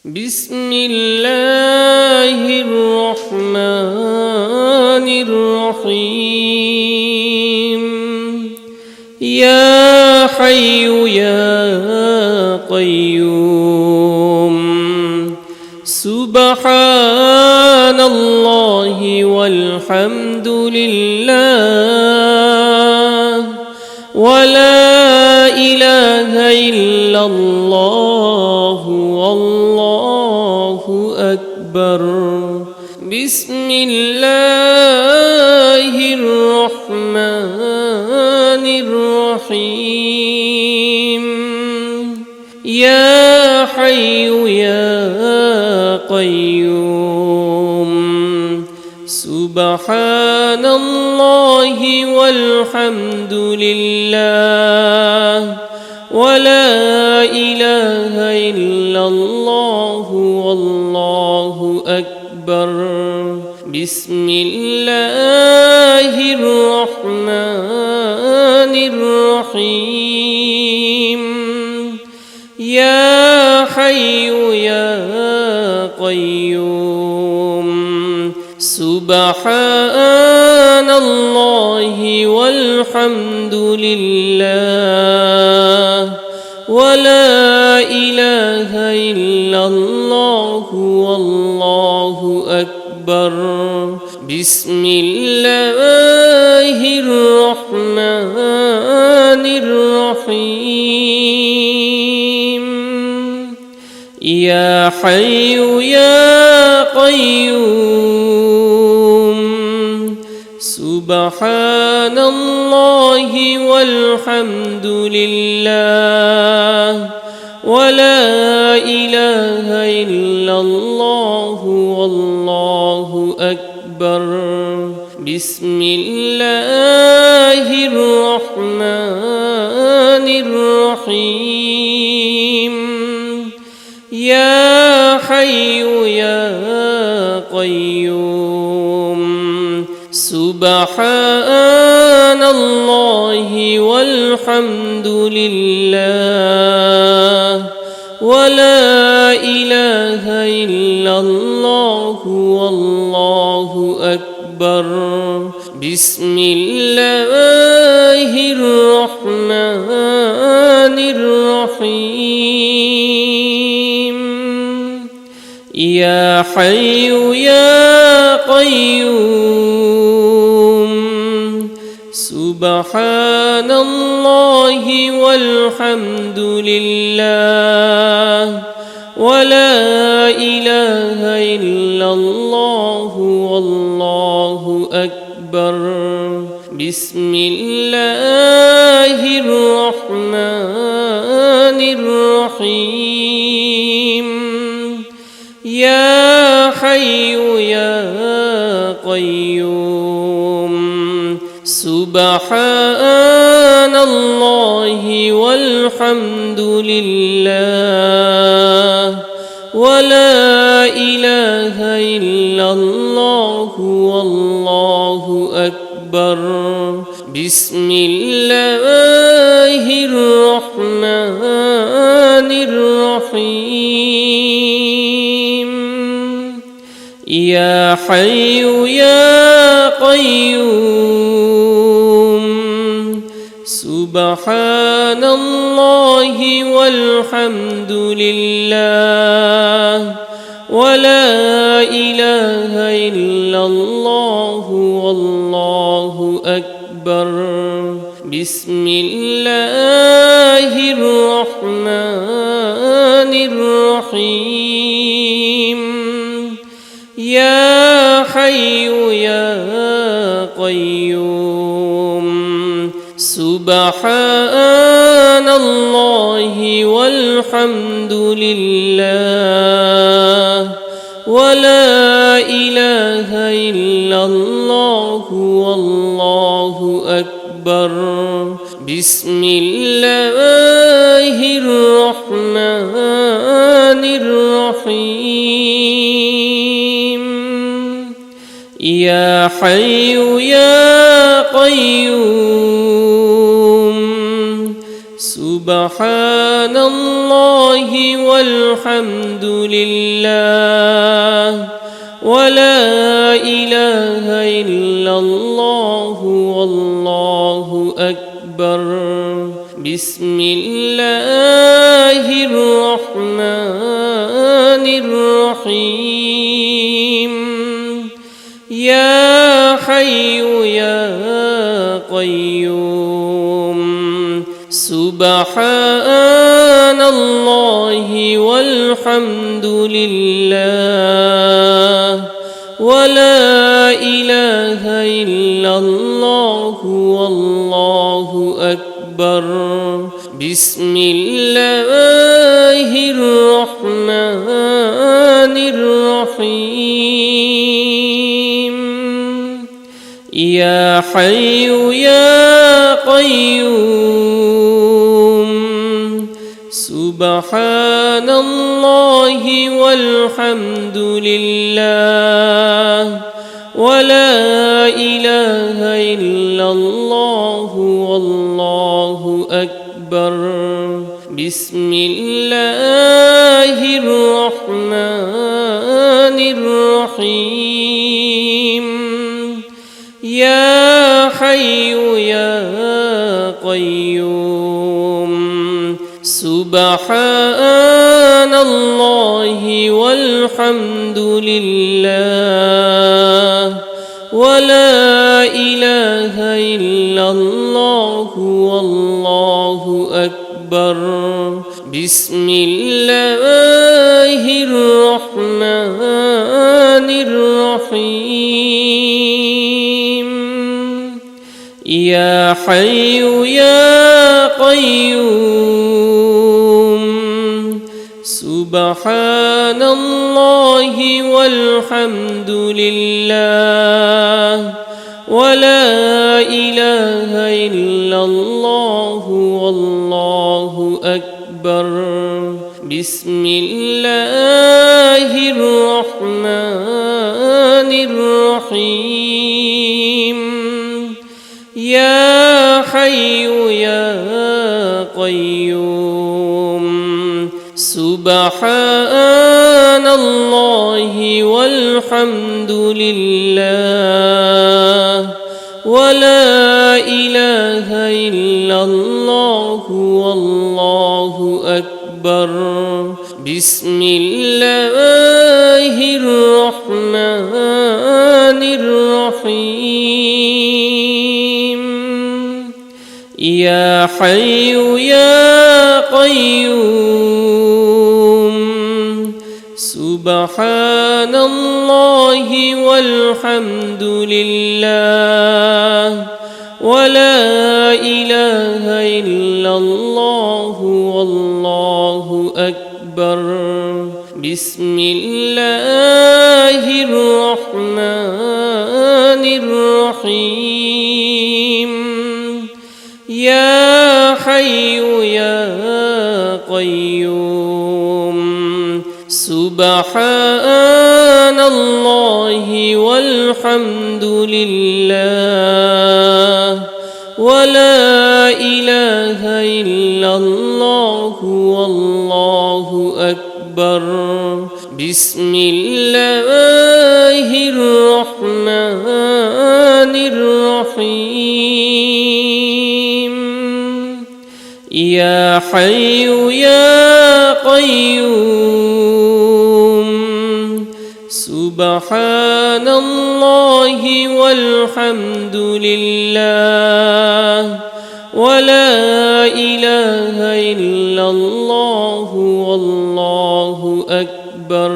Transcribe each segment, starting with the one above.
بسم الله الرحمن الرحيم يا حي يا قيوم سبحان الله والحمد لله ولا إله إلا الله والله أكبر بسم الله الرحمن الرحيم يا حي يا قيوم سبحان الله والحمد لله ولا إله إلا الله والله أكبر بسم الله الرحمن الرحيم يا حي يا قيوم سبحان الله والحمد لله ولا إله إلا الله والله أكبر بسم الله الرحمن الرحيم يا حي يا قيوم سبحان الله والحمد لله ولا إله إلا الله والله أكبر بسم الله الرحمن الرحيم يا حي يا قيوم سبحان الله والحمد لله ولا إله إلا الله والله أكبر بسم الله الرحمن الرحيم يا حي يا قيوم سبحان الله والحمد لله ولا إله إلا الله والله أكبر بسم الله الرحمن الرحيم يا حي يا قيوم سبحان الله والحمد لله ولا إله إلا الله والله أكبر بسم الله الرحمن الرحيم يا حي يا قيوم سبحان الله والحمد لله ولا إله إلا الله والله أكبر بسم الله الرحمن الرحيم يا حي يا قيوم سبحان الله والحمد لله ولا إله إلا الله والله أكبر بسم الله الرحمن الرحيم يا حي يا قيوم سبحان الله والحمد لله ولا إله إلا الله والله أكبر بسم الله الرحمن الرحيم يا حي يا قيوم سبحان الله والحمد لله ولا إله إلا الله والله أكبر بسم الله الرحمن الرحيم يا حي يا قيوم سبحان الله والحمد لله ولا إله إلا الله والله أكبر بسم الله الرحمن الرحيم يا حي يا قيوم سبحان الله والحمد لله ولا إله إلا الله والله أكبر بسم الله الرحمن الرحيم يا حي يا قيوم سبحان الله والحمد لله ولا إله إلا الله والله أكبر بسم الله الرحمن الرحيم يا حي يا قيوم سبحان الله والحمد لله ولا إله إلا الله والله أكبر بسم الله الرحمن الرحيم يا حي يا قيوم سبحان الله والحمد لله ولا إله إلا الله والله أكبر بسم الله الرحمن الرحيم يا حي يا قيوم سبحان الله والحمد لله ولا إله إلا الله والله أكبر بسم الله الرحمن الرحيم يا حي يا قيوم سبحان الله والحمد لله ولا إله إلا الله والله أكبر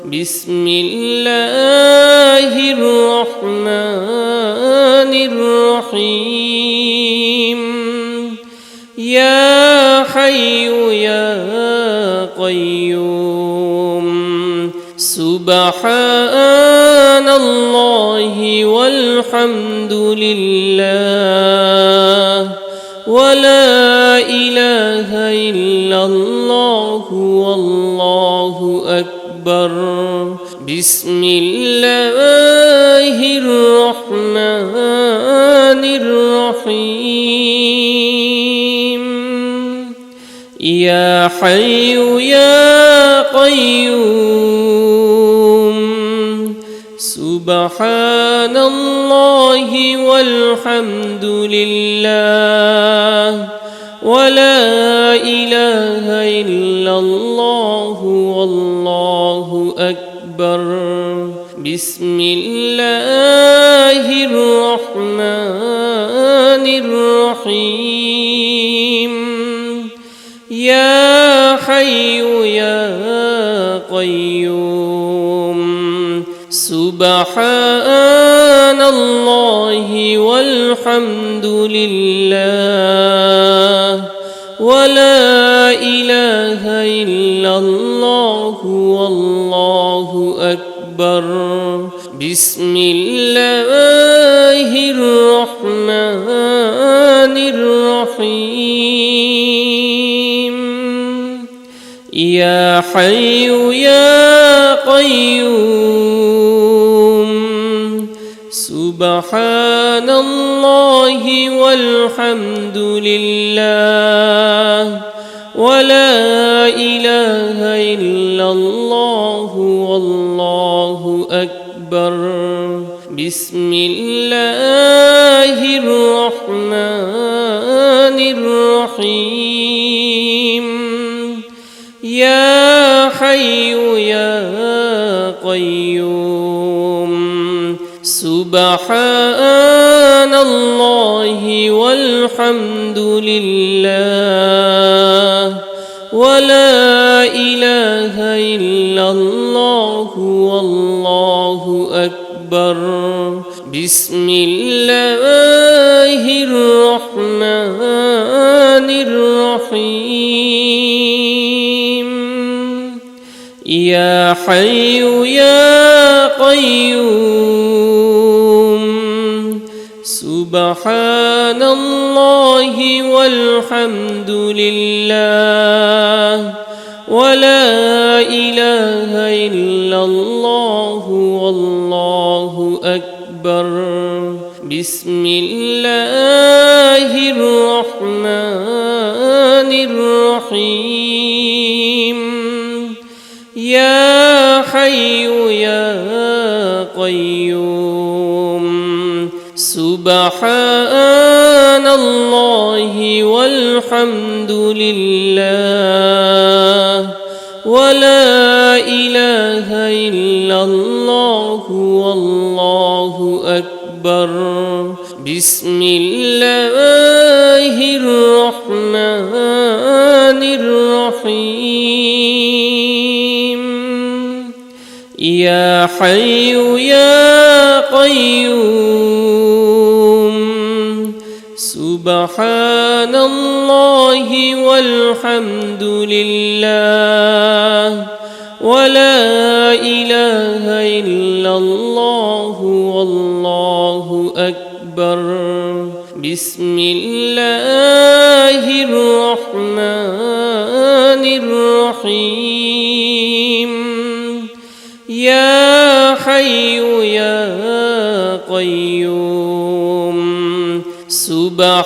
بسم الله الرحمن الرحيم يا حي يا قيوم سبحان الله والحمد لله ولا إله إلا الله والله أكبر بسم الله الرحمن الرحيم يا حي يا قيوم سبحان الله والحمد لله ولا إله إلا الله والله أكبر بسم الله الرحمن الرحيم يا حي يا قيوم سبحان الله والحمد لله ولا إله إلا الله والله أكبر بسم الله الرحمن الرحيم يا حي يا قيوم سبحان الله والحمد لله ولا إله إلا الله والله أكبر بسم الله الرحمن الرحيم يا حي يا قيوم سبحان الله والحمد لله ولا إله إلا الله والله أكبر بسم الله الرحمن الرحيم يا حي يا قيوم سبحان الله والحمد لله ولا إله إلا الله والله أكبر بسم الله الرحمن الرحيم يا حي يا قيوم سبحان الله والحمد لله ولا إله إلا الله والله أكبر بسم الله الرحمن الرحيم يا حي يا قيوم سبحان الله والحمد لله ولا إله إلا الله والله أكبر بسم الله الرحمن الرحيم يا حي يا قيوم سبحان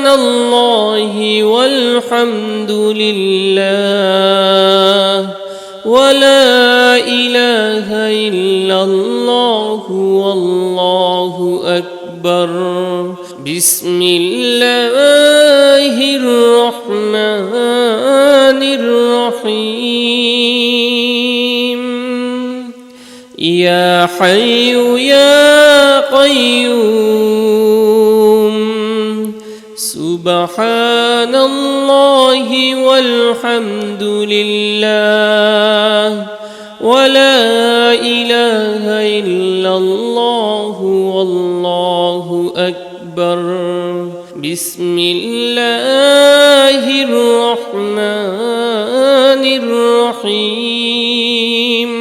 الله والحمد لله ولا إله إلا الله والله أكبر بسم الله الرحمن الرحيم يا حي يا قيوم سبحان الله والحمد لله ولا إله إلا الله والله أكبر بسم الله الرحمن الرحيم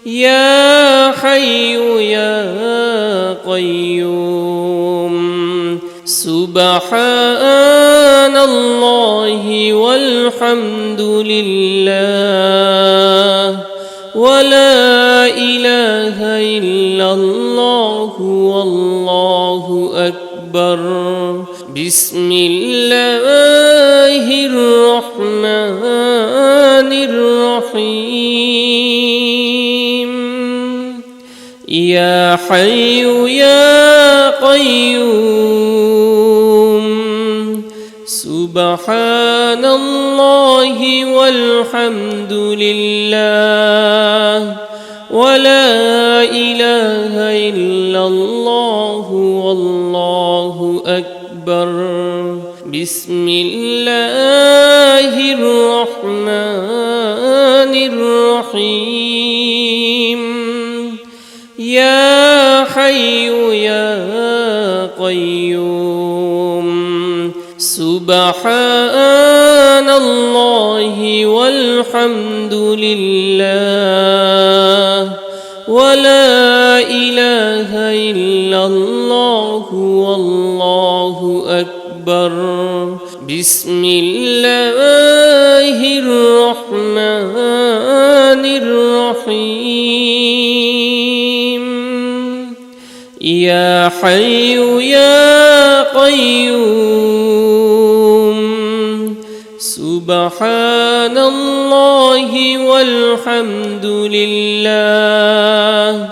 يا حي يا قيوم سبحان الله والحمد لله ولا إله إلا الله والله أكبر بسم الله الرحمن الرحيم يا حي يا قيوم سبحان الله والحمد لله ولا إله إلا الله والله أكبر بسم الله الرحمن الرحيم يا حي يا قيوم سبحان الله والحمد لله ولا إله إلا الله والله أكبر بسم الله الرحمن الرحيم يا حي يا قيوم سبحان الله والحمد لله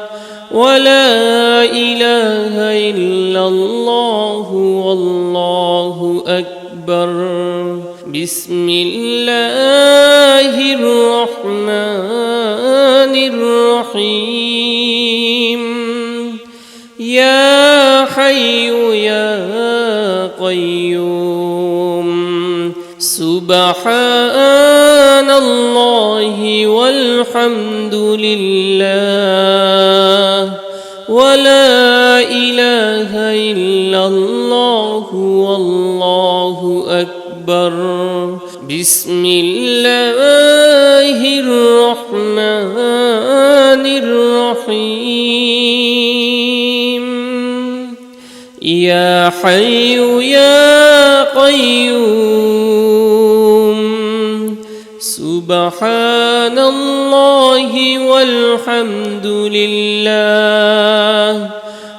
ولا إله إلا الله والله أكبر بسم الله الرحمن الرحيم يا حي يا قيوم سبحان الله والحمد لله ولا إله إلا الله والله أكبر بسم الله الرحمن الرحيم يا حي يا قيوم سبحان الله والحمد لله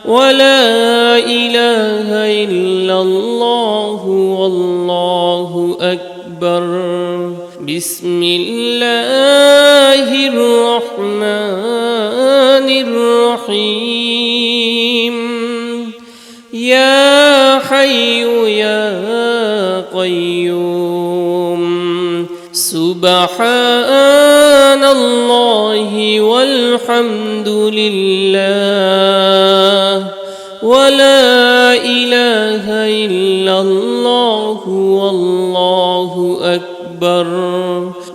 ولا إله إلا الله والله أكبر بسم الله الرحمن الرحيم يا حي يا قيوم سبحان الله والحمد لله ولا إله إلا الله والله أكبر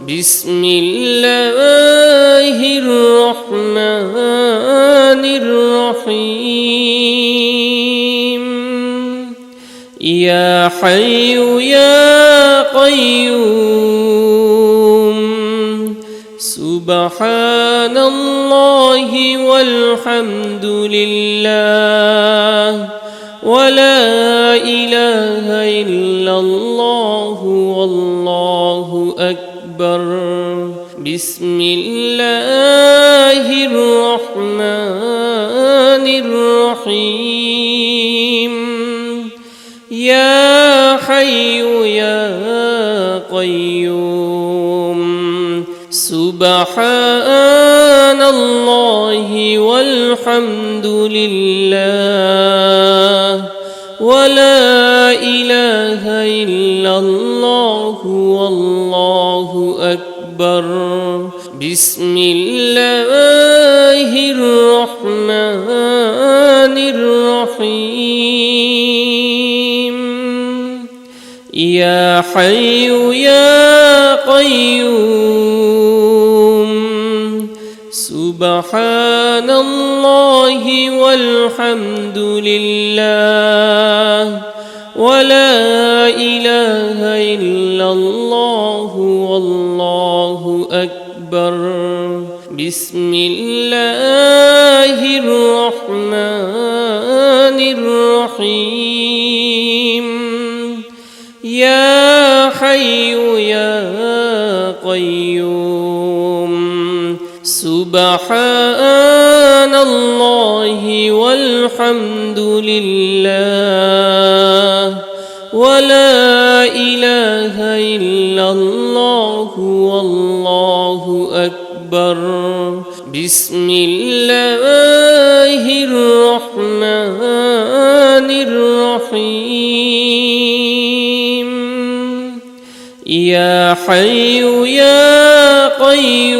بسم الله الرحمن الرحيم يا حي يا قيوم سبحان الله والحمد لله ولا إله إلا الله والله أكبر بسم الله الرحمن الرحيم يا حي يا قيوم سبحان الله والحمد لله ولا إله إلا الله والله أكبر بسم الله الرحمن الرحيم يا حي يا قيوم سبحان الله والحمد لله ولا إله إلا الله والله أكبر بسم الله الرحمن الرحيم يا حي يا قيوم سبحان الله والحمد لله ولا إله إلا أكبر بسم الله الرحمن الرحيم يا حي يا قيوم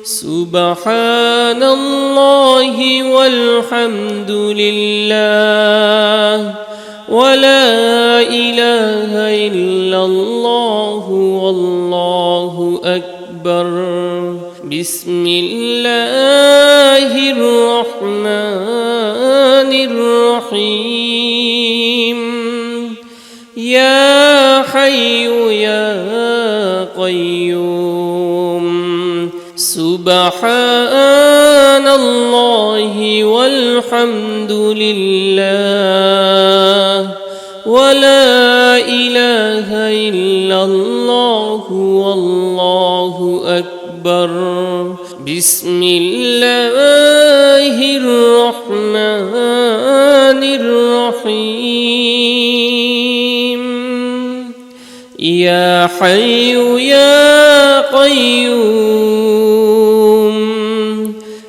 سبحان الله والحمد لله ولا إله إلا الله والله أكبر بسم الله الرحمن الرحيم يا حي يا قيوم سبحان الله والحمد لله ولا إله إلا الله والله أكبر بسم الله الرحمن الرحيم يا حي يا قيوم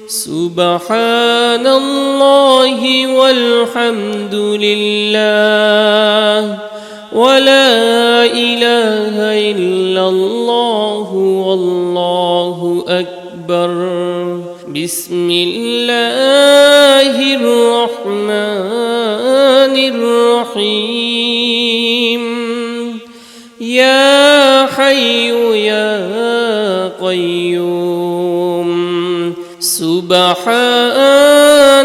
سبحان الله والحمد لله ولا إله إلا الله والله أكبر بسم الله الرحمن الرحيم يا حي يا قيوم سبحان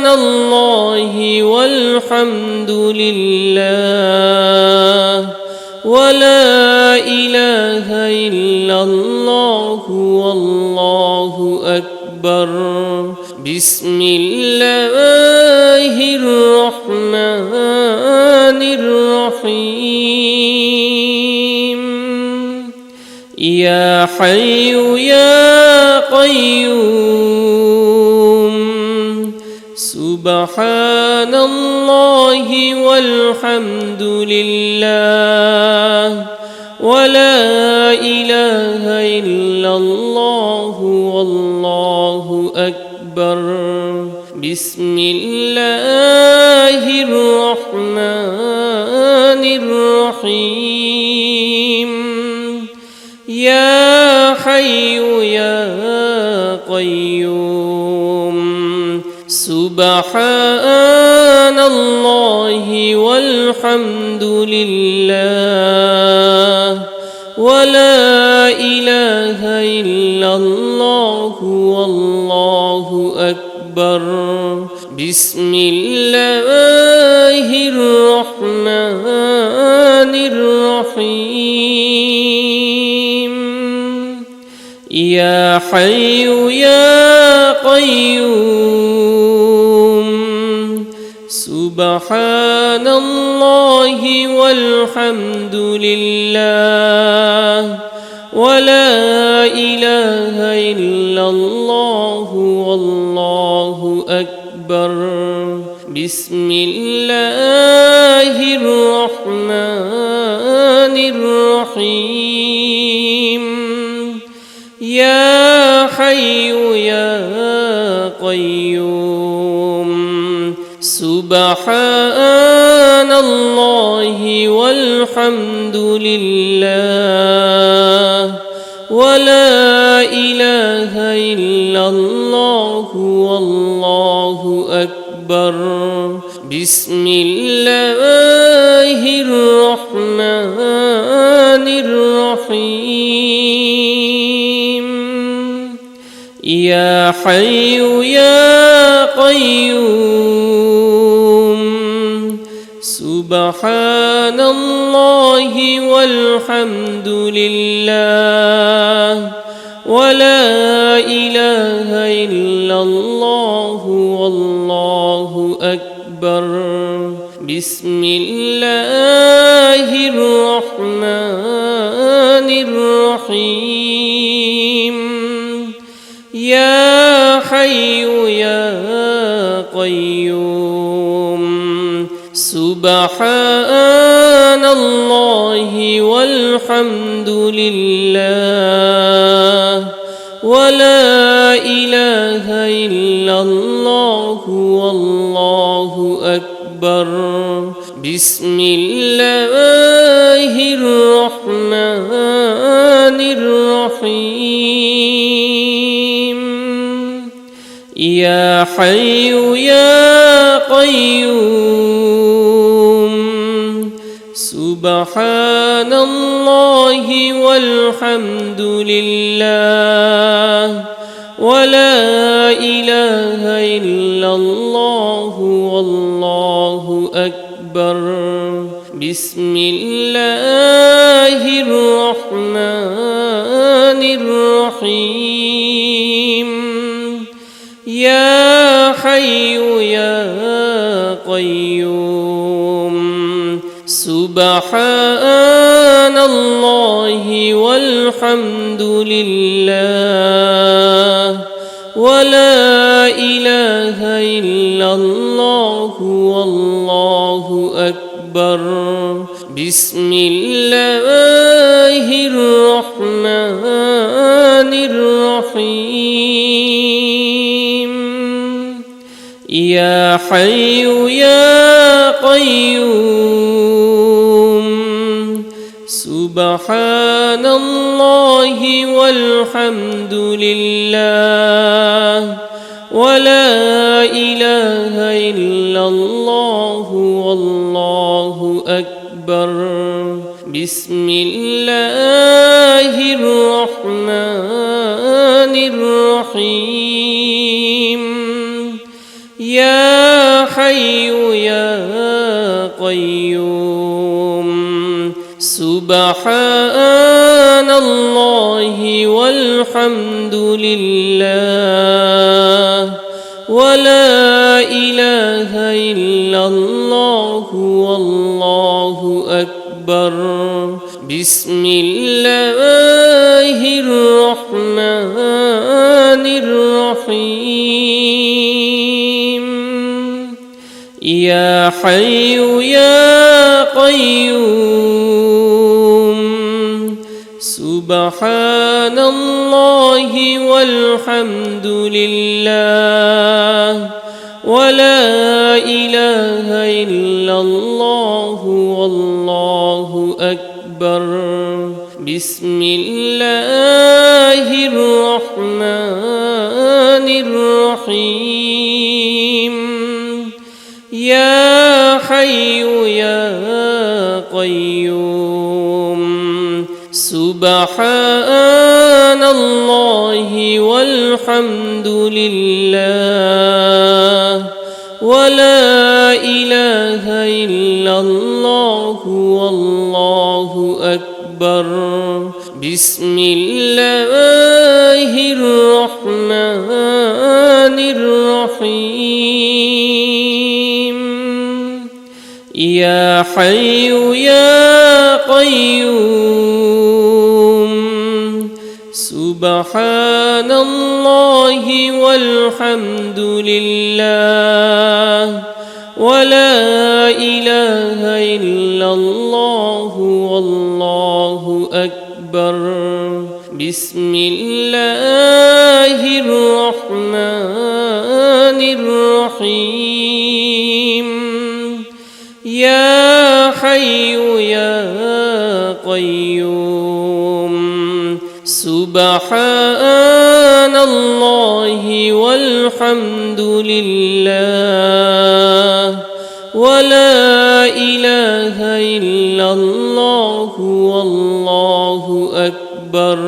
الله والحمد لله ولا إله إلا الله والله أكبر بسم الله الرحمن الرحيم يا حي يا قيوم سبحان الله والحمد لله ولا إله إلا الله والله أكبر بسم الله الرحمن الرحيم يا حي يا قيوم سبحان الله والحمد لله ولا إله إلا الله والله أكبر بسم الله الرحمن الرحيم يا حي يا قيوم سبحان الله والحمد لله ولا إله إلا الله والله أكبر بسم الله الرحمن الرحيم يا حي يا قيوم سبحان الله والحمد لله ولا إله إلا الله والله أكبر بسم الله الرحمن الرحيم يا حي يا قيوم سبحان الله والحمد لله ولا إله إلا الله والله أكبر بسم الله الرحمن الرحيم يا حي يا قيوم سبحان الله والحمد لله ولا إله إلا الله والله أكبر بسم الله الرحمن الرحيم يا حي يا قيوم سبحان الله والحمد لله ولا إله إلا الله والله أكبر بسم الله الرحمن الرحيم يا حي يا قيوم سبحان الله والحمد لله ولا إله إلا الله والله أكبر بسم الله الرحمن الرحيم يا حي يا قيوم سبحان الله والحمد لله ولا إله إلا الله والله أكبر بسم الله الرحمن الرحيم يا حي يا قيوم سبحان الله والحمد لله ولا إله إلا الله والله أكبر بسم الله الرحمن الرحيم يا حي يا قيوم سبحان الله والحمد لله ولا إله إلا الله والله أكبر بسم الله الرحمن الرحيم يا حي يا قيوم سبحان الله والحمد لله ولا إله إلا الله والله أكبر بسم الله الرحمن الرحيم يا حي يا قيوم سبحان الله والحمد لله ولا إله إلا الله والله أكبر بسم الله الرحمن الرحيم يا حي يا قيوم سبحان الله والحمد لله ولا إله إلا الله والله أكبر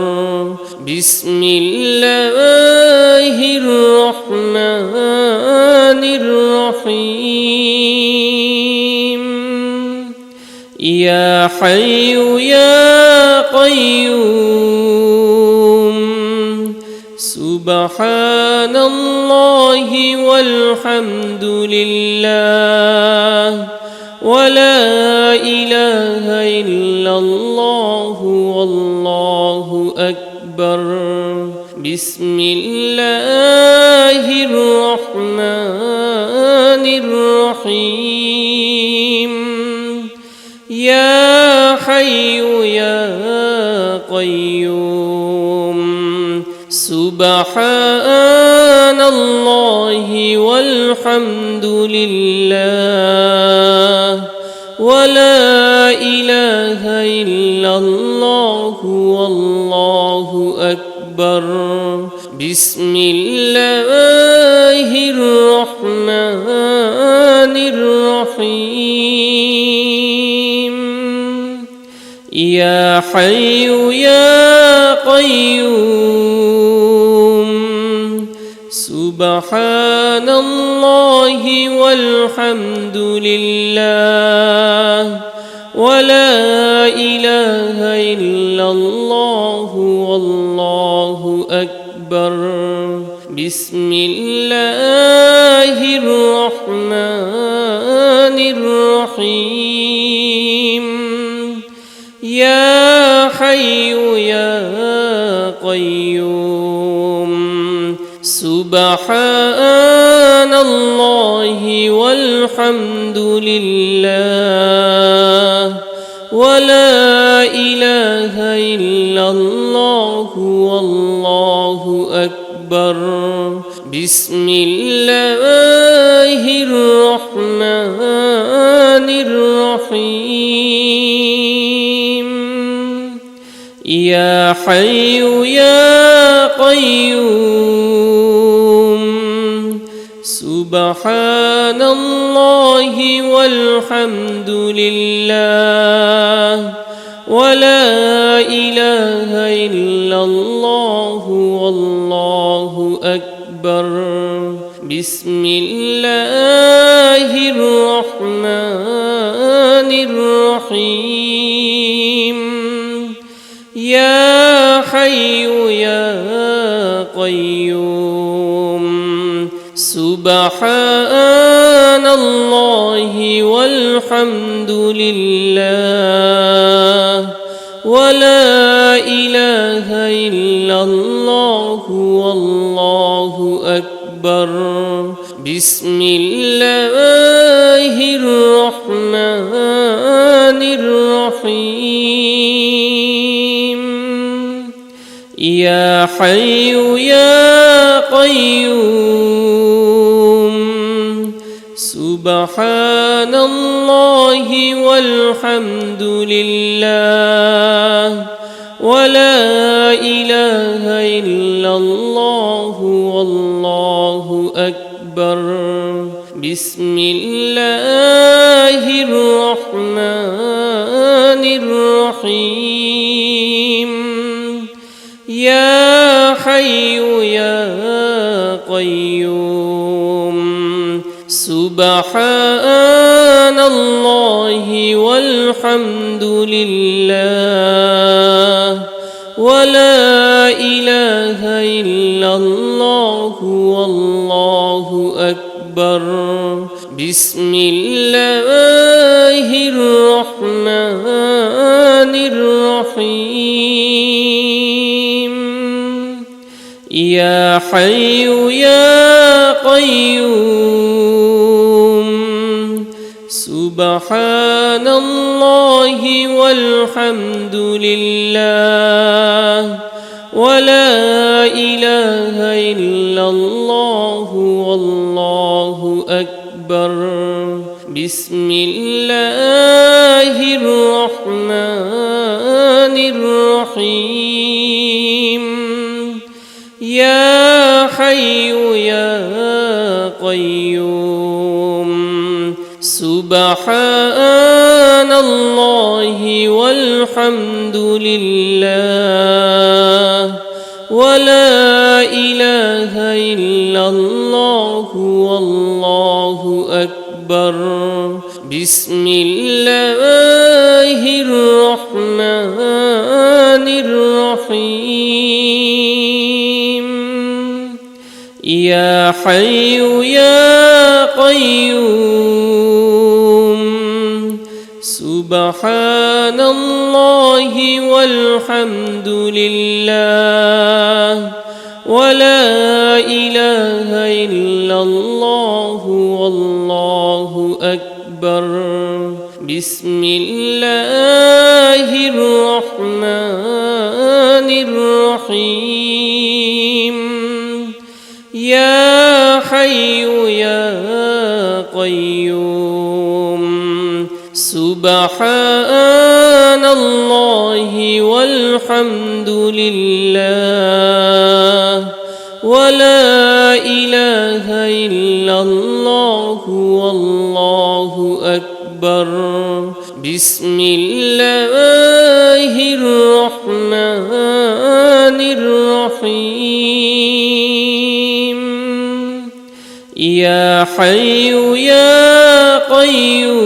بسم الله الرحمن الرحيم يا حي يا قيوم سبحان الله والحمد لله ولا إله إلا الله والله أكبر بسم الله الرحمن الرحيم يا سبحان الله والحمد لله ولا إله إلا الله والله أكبر بسم الله الرحمن الرحيم يا حي يا قيوم سبحان الله والحمد لله ولا إله إلا الله والله أكبر بسم الله الرحمن الرحيم يا حي يا قيوم سبحان الله والحمد لله ولا إله إلا الله والله أكبر بسم الله الرحمن الرحيم يا حي يا قيوم سبحان الله والحمد لله ولا إله إلا الله والله أكبر بسم الله الرحمن الرحيم يا حي يا قيوم سبحان الله والحمد لله ولا إله إلا الله والله أكبر بسم الله الرحمن الرحيم يا حي يا قيوم سبحان الله والحمد لله ولا إله إلا الله والله أكبر بسم الله الرحمن الرحيم يا حي يا قيوم سبحان الله والحمد لله ولا إله إلا الله والله أكبر بسم الله الرحمن الرحيم يا حي يا قيوم سبحان الله والحمد لله ولا إله إلا الله والله أكبر بسم الله الرحمن الرحيم يا حي يا قيوم سبحان الله والحمد لله ولا إله إلا الله والله أكبر بسم الله الرحمن الرحيم يا حي يا قيوم سبحان الله والحمد لله ولا إله إلا الله والله أكبر بسم الله الرحمن الرحيم الرحيم يا حي يا قيوم سبحان الله والحمد لله ولا إله إلا الله والله أكبر بسم الله الرحمن الرحيم يا حي يا قيوم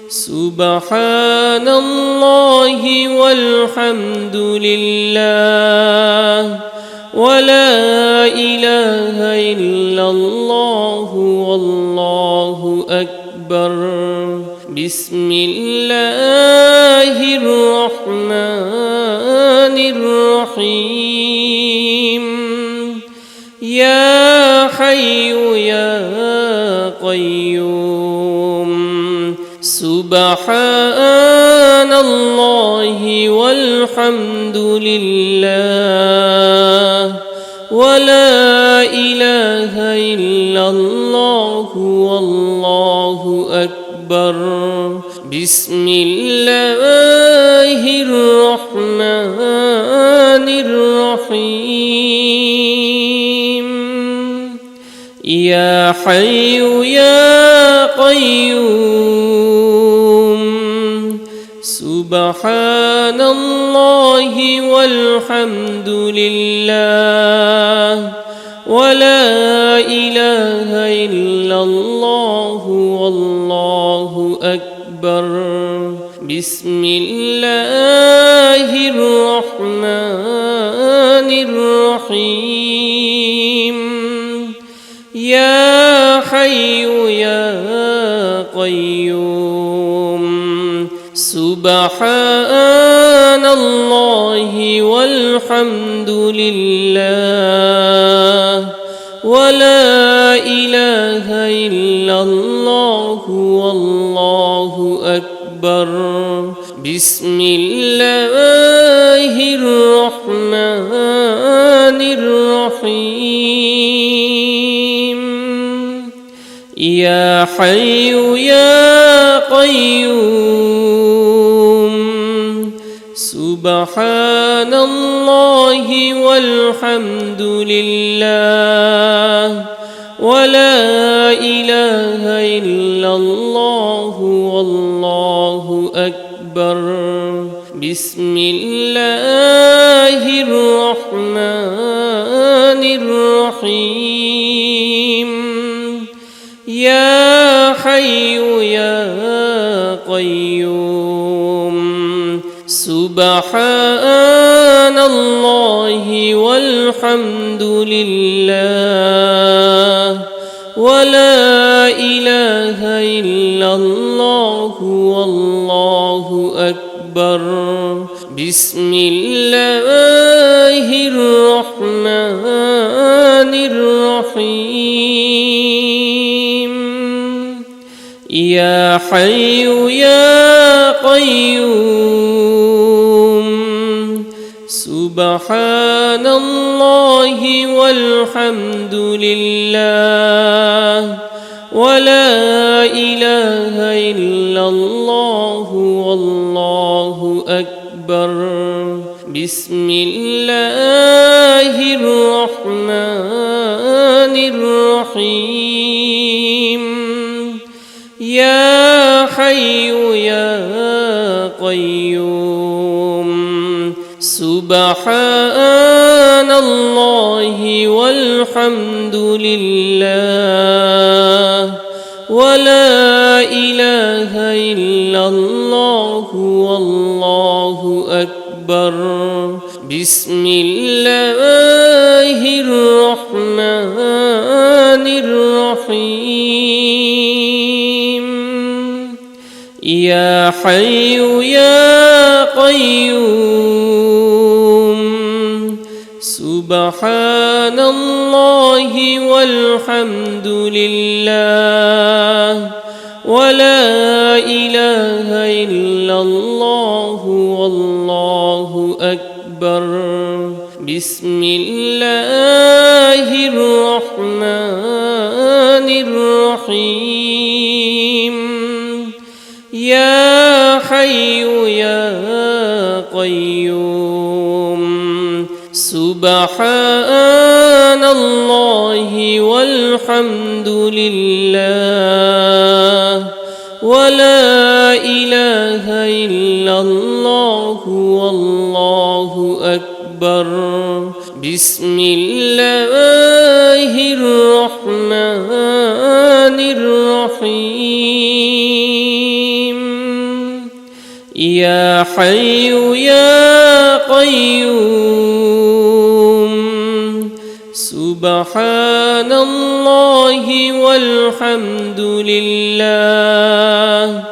سبحان الله والحمد لله ولا إله إلا الله والله أكبر بسم الله الرحمن الرحيم يا حي يا قيوم سبحان الله والحمد لله ولا إله إلا الله والله أكبر بسم الله الرحمن الرحيم يا حي يا قيوم سبحان الله والحمد لله ولا إله إلا الله والله أكبر بسم الله الرحمن الرحيم يا حي يا قيوم سبحان الله والحمد لله ولا إله إلا الله والله أكبر بسم الله الرحمن الرحيم يا حي يا قيوم سبحان الله والحمد لله ولا إله إلا الله والله أكبر بسم الله الرحمن الرحيم يا حي يا قيوم سبحان الله والحمد لله ولا إله إلا الله والله أكبر بسم الله الرحمن الرحيم يا حي يا قيوم سبحان الله والحمد لله ولا إله إلا الله والله أكبر بسم الله الرحمن الرحيم يا حي يا قيوم سبحان الله والحمد لله ولا إله إلا الله والله أكبر بسم الله الرحمن الرحيم يا حي يا قيوم سبحان الله والحمد لله ولا إله إلا الله والله أكبر بسم الله الرحمن الرحيم يا حي يا قيوم سبحان الله والحمد لله ولا إله إلا الله والله أكبر بسم الله الرحمن الرحيم يا حي يا قيوم سبحان الله والحمد لله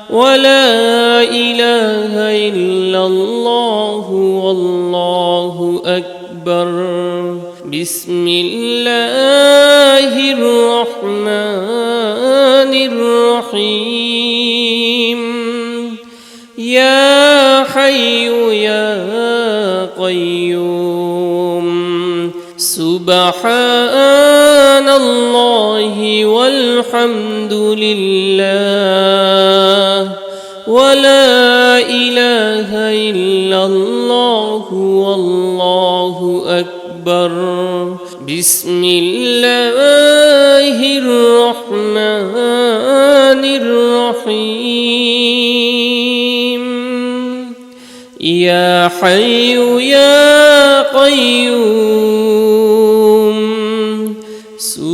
ولا إله إلا الله والله أكبر بسم الله الرحمن الرحيم يا حي يا قيوم سبحان الله والحمد لله ولا إله إلا الله والله أكبر بسم الله الرحمن الرحيم يا حي يا قيوم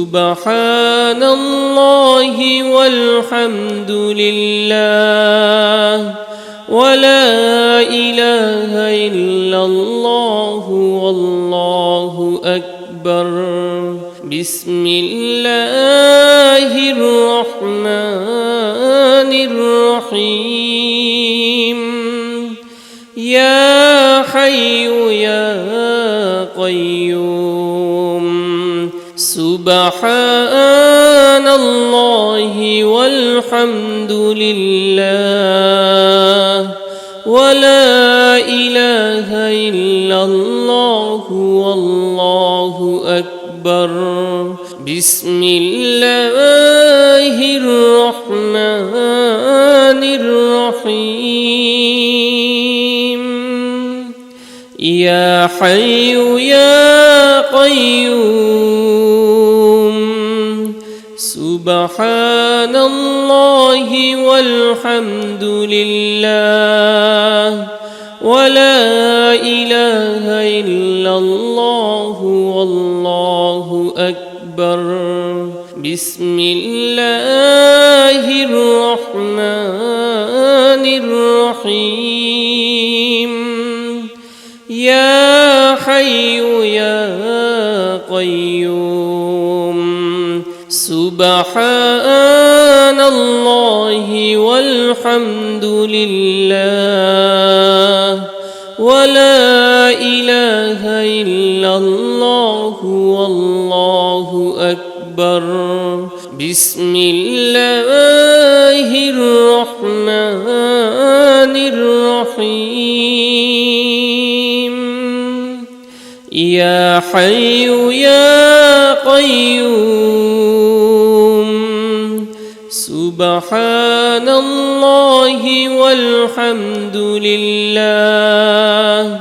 سبحان الله والحمد لله ولا إله إلا الله والله أكبر بسم الله الرحمن الرحيم يا حي يا قيوم سبحان الله والحمد لله ولا إله إلا الله والله أكبر بسم الله الرحمن الرحيم يا حي يا قيوم سبحان الله والحمد لله ولا إله إلا الله والله أكبر بسم الله الرحمن الرحيم يا حي يا قيوم سبحان الله والحمد لله ولا إله إلا الله والله أكبر بسم الله الرحمن الرحيم يا حي يا قيوم سبحان الله والحمد لله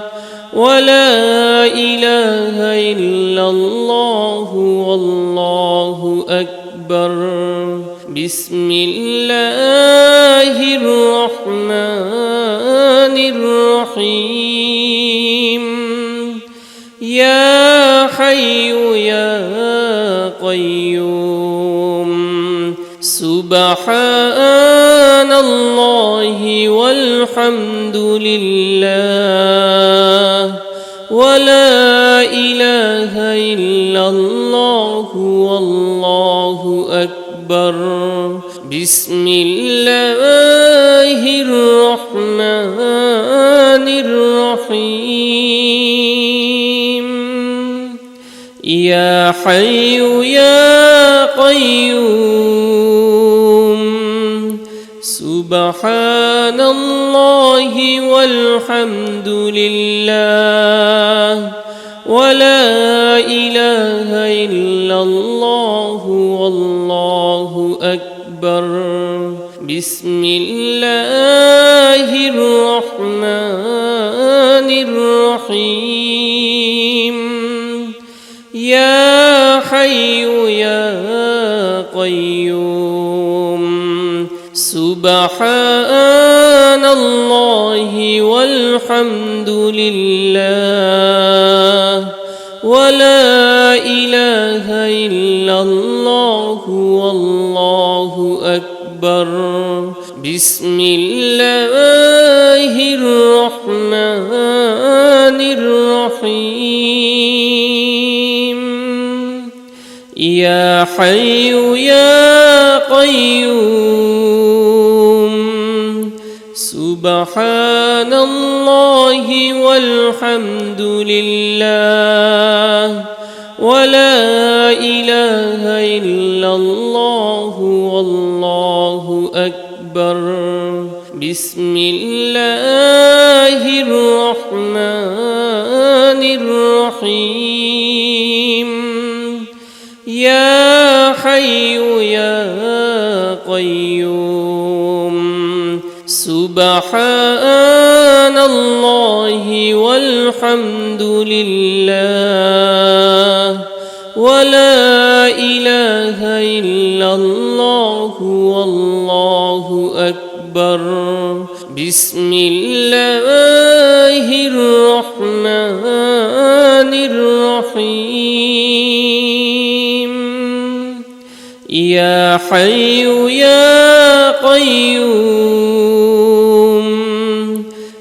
ولا إله إلا الله والله أكبر بسم الله الرحمن الرحيم يا حي يا قيوم سبحان الله والحمد لله ولا إله إلا الله والله أكبر بسم الله الرحمن الرحيم يا حي يا قيوم سبحان الله والحمد لله ولا إله إلا الله والله أكبر بسم الله الرحمن الرحيم يا حي يا قيوم سبحان الله والحمد لله ولا إله إلا الله والله أكبر بسم الله الرحمن الرحيم يا حي يا قيوم سبحان الله والحمد لله ولا إله إلا الله والله أكبر بسم الله الرحمن الرحيم يا حي يا قيوم سبحان الله والحمد لله ولا إله إلا الله والله أكبر بسم الله الرحمن الرحيم يا حي يا قيوم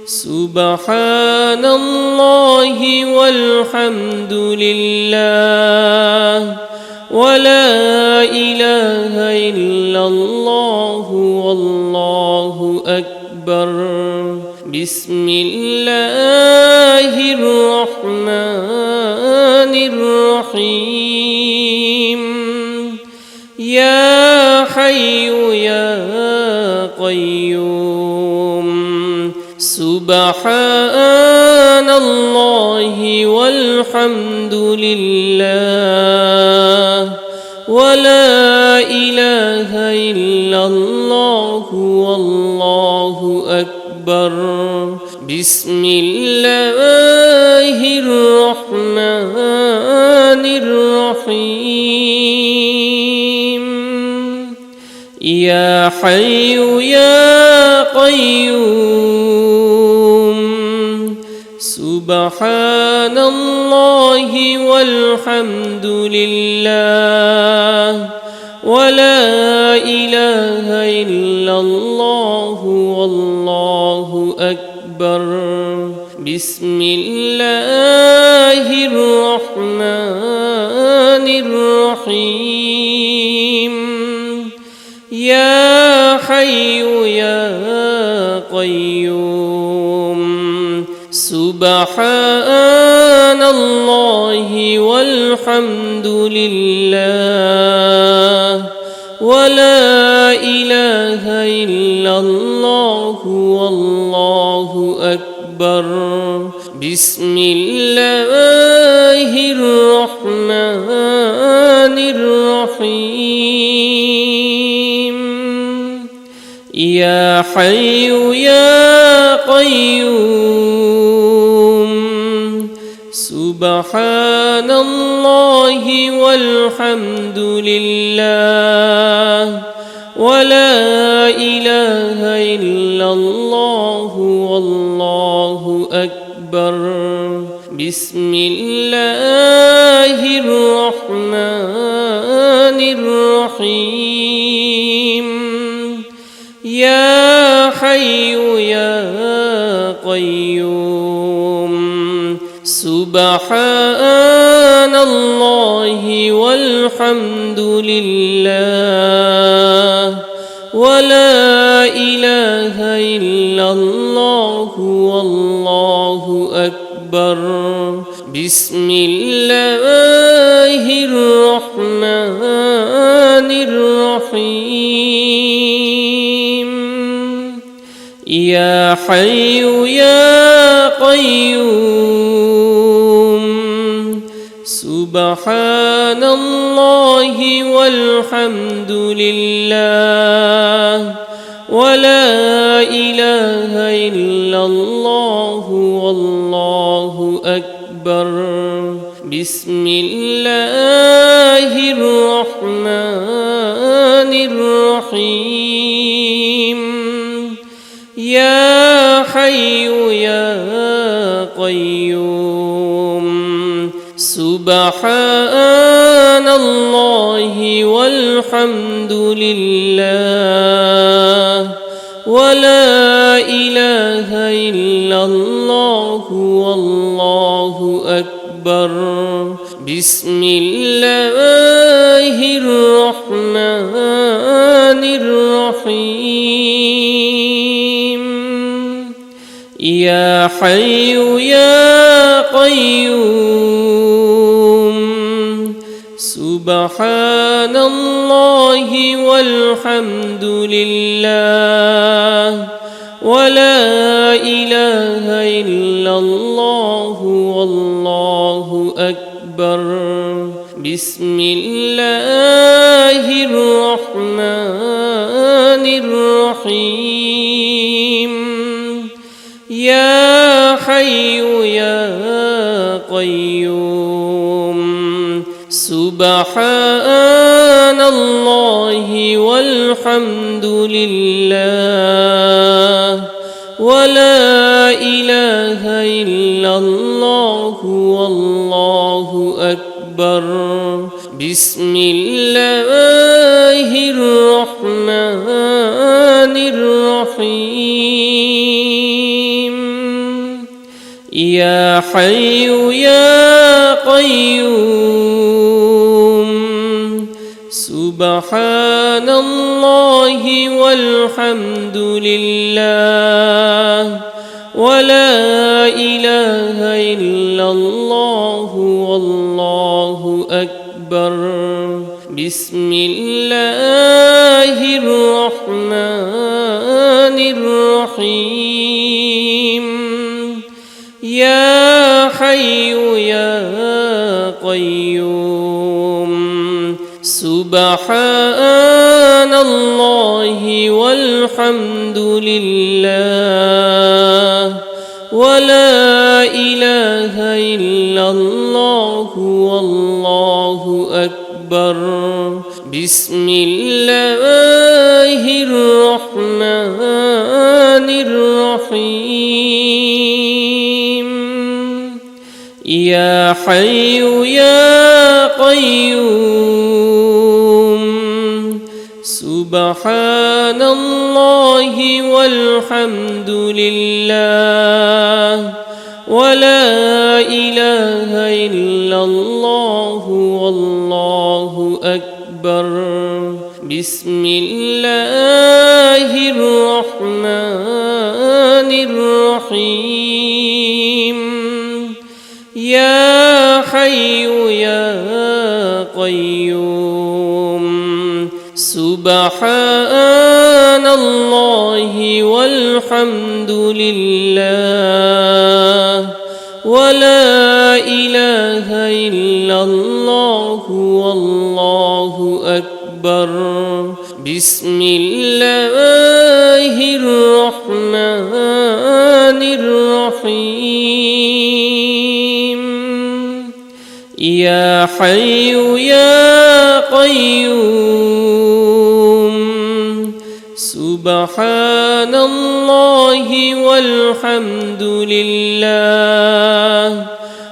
سبحان الله والحمد لله ولا إله إلا الله والله أكبر بسم الله الرحمن الرحيم يا حي يا قيوم سبحان الله والحمد لله ولا إله إلا الله والله أكبر بسم الله الرحمن الرحيم يا حي يا قيوم سبحان الله والحمد لله ولا إله إلا الله والله أكبر بسم الله الرحمن الرحيم يا حي يا قيوم سبحان الله والحمد لله ولا إله إلا الله والله أكبر بسم الله الرحمن الرحيم يا حي يا قيوم سبحان الله والحمد لله ولا إله إلا الله والله أكبر بسم الله الرحمن الرحيم يا حي يا قيوم سبحان الله والحمد لله ولا إله إلا الله والله أكبر بسم الله الرحمن الرحيم يا حي يا قيوم سبحان الله والحمد لله ولا إله إلا الله والله أكبر بسم الله الرحمن الرحيم يا حي يا قيوم سبحان الله والحمد لله ولا إله إلا الله والله أكبر بسم الله الرحمن الرحيم يا حي يا قيوم سبحان الله والحمد لله ولا إله إلا الله والله أكبر بسم الله الرحمن الرحيم يا حي يا قيوم سبحان الله والحمد لله ولا إله إلا الله والله أكبر بسم الله الرحمن الرحيم يا حي يا قيوم سبحان الله والحمد لله ولا إله إلا الله والله أكبر بسم الله الرحمن الرحيم يا حي يا قيوم سبحان الله والحمد لله ولا إله إلا الله والله أكبر بسم الله الرحمن الرحيم يا حي يا قيوم سبحان الله والحمد لله ولا إله إلا الله والله أكبر بسم الله الرحمن الرحيم يا حي يا قيوم سبحان الله والحمد لله ولا إله إلا الله والله أكبر بسم الله الرحمن الرحيم يا حي يا قيوم سبحان الله والحمد لله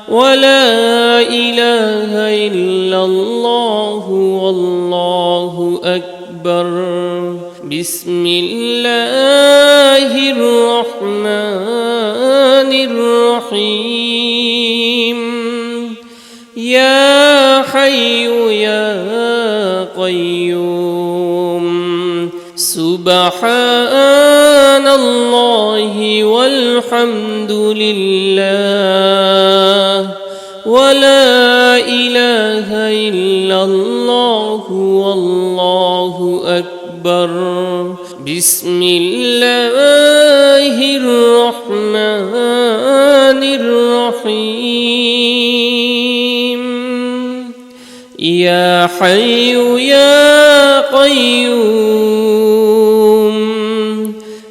ولا إله إلا الله والله أكبر بسم الله الرحمن الرحيم يا حي يا قيوم سبحان الله والحمد لله ولا إله إلا الله والله أكبر بسم الله الرحمن الرحيم يا حي يا قيوم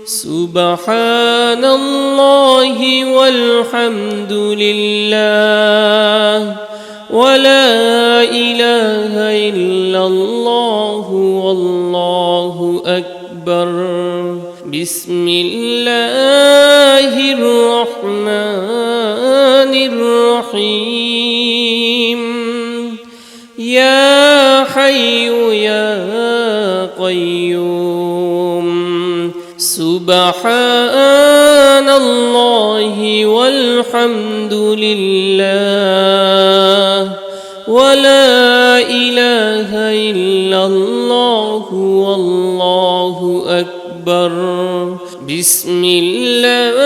سبحان الله والحمد لله ولا إله إلا الله والله أكبر بسم الله الرحمن الرحيم يا حي يا قيوم سبحان الله والحمد لله ولا إله إلا الله والله أكبر بسم الله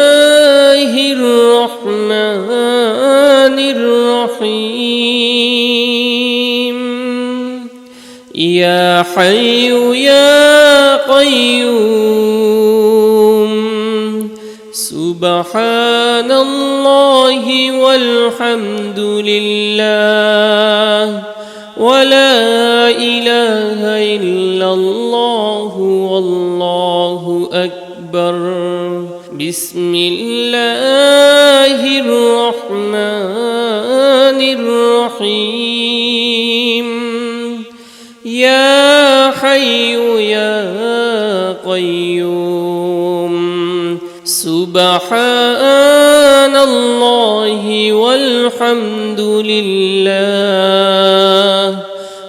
الرحمن الرحيم يا حي يا قيوم سبحان الله والحمد لله ولا إله إلا الله والله أكبر بسم الله الرحمن الرحيم يا حي يا قيوم سبحان الله والحمد لله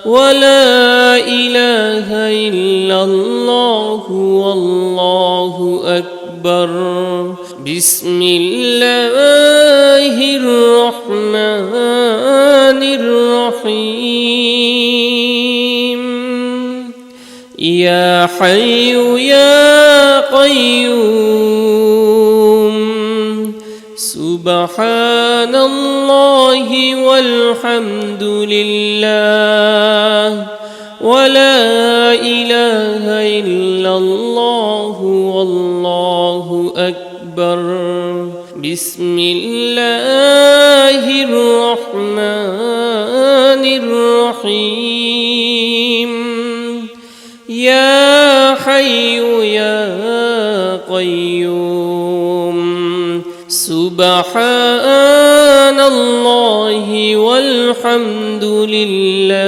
ولا إله إلا الله والله أكبر بسم الله الرحمن الرحيم يا حي يا قيوم سبحان الله والحمد لله ولا إله إلا الله والله أكبر بسم الله الرحمن الرحيم يا حي يا قيوم سبحان الله والحمد لله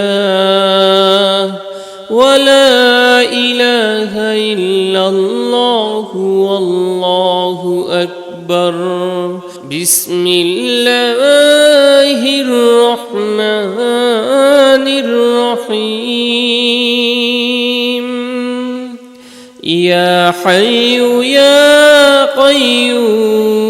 ولا إله إلا الله والله أكبر بسم الله الرحمن الرحيم يا حي يا قيوم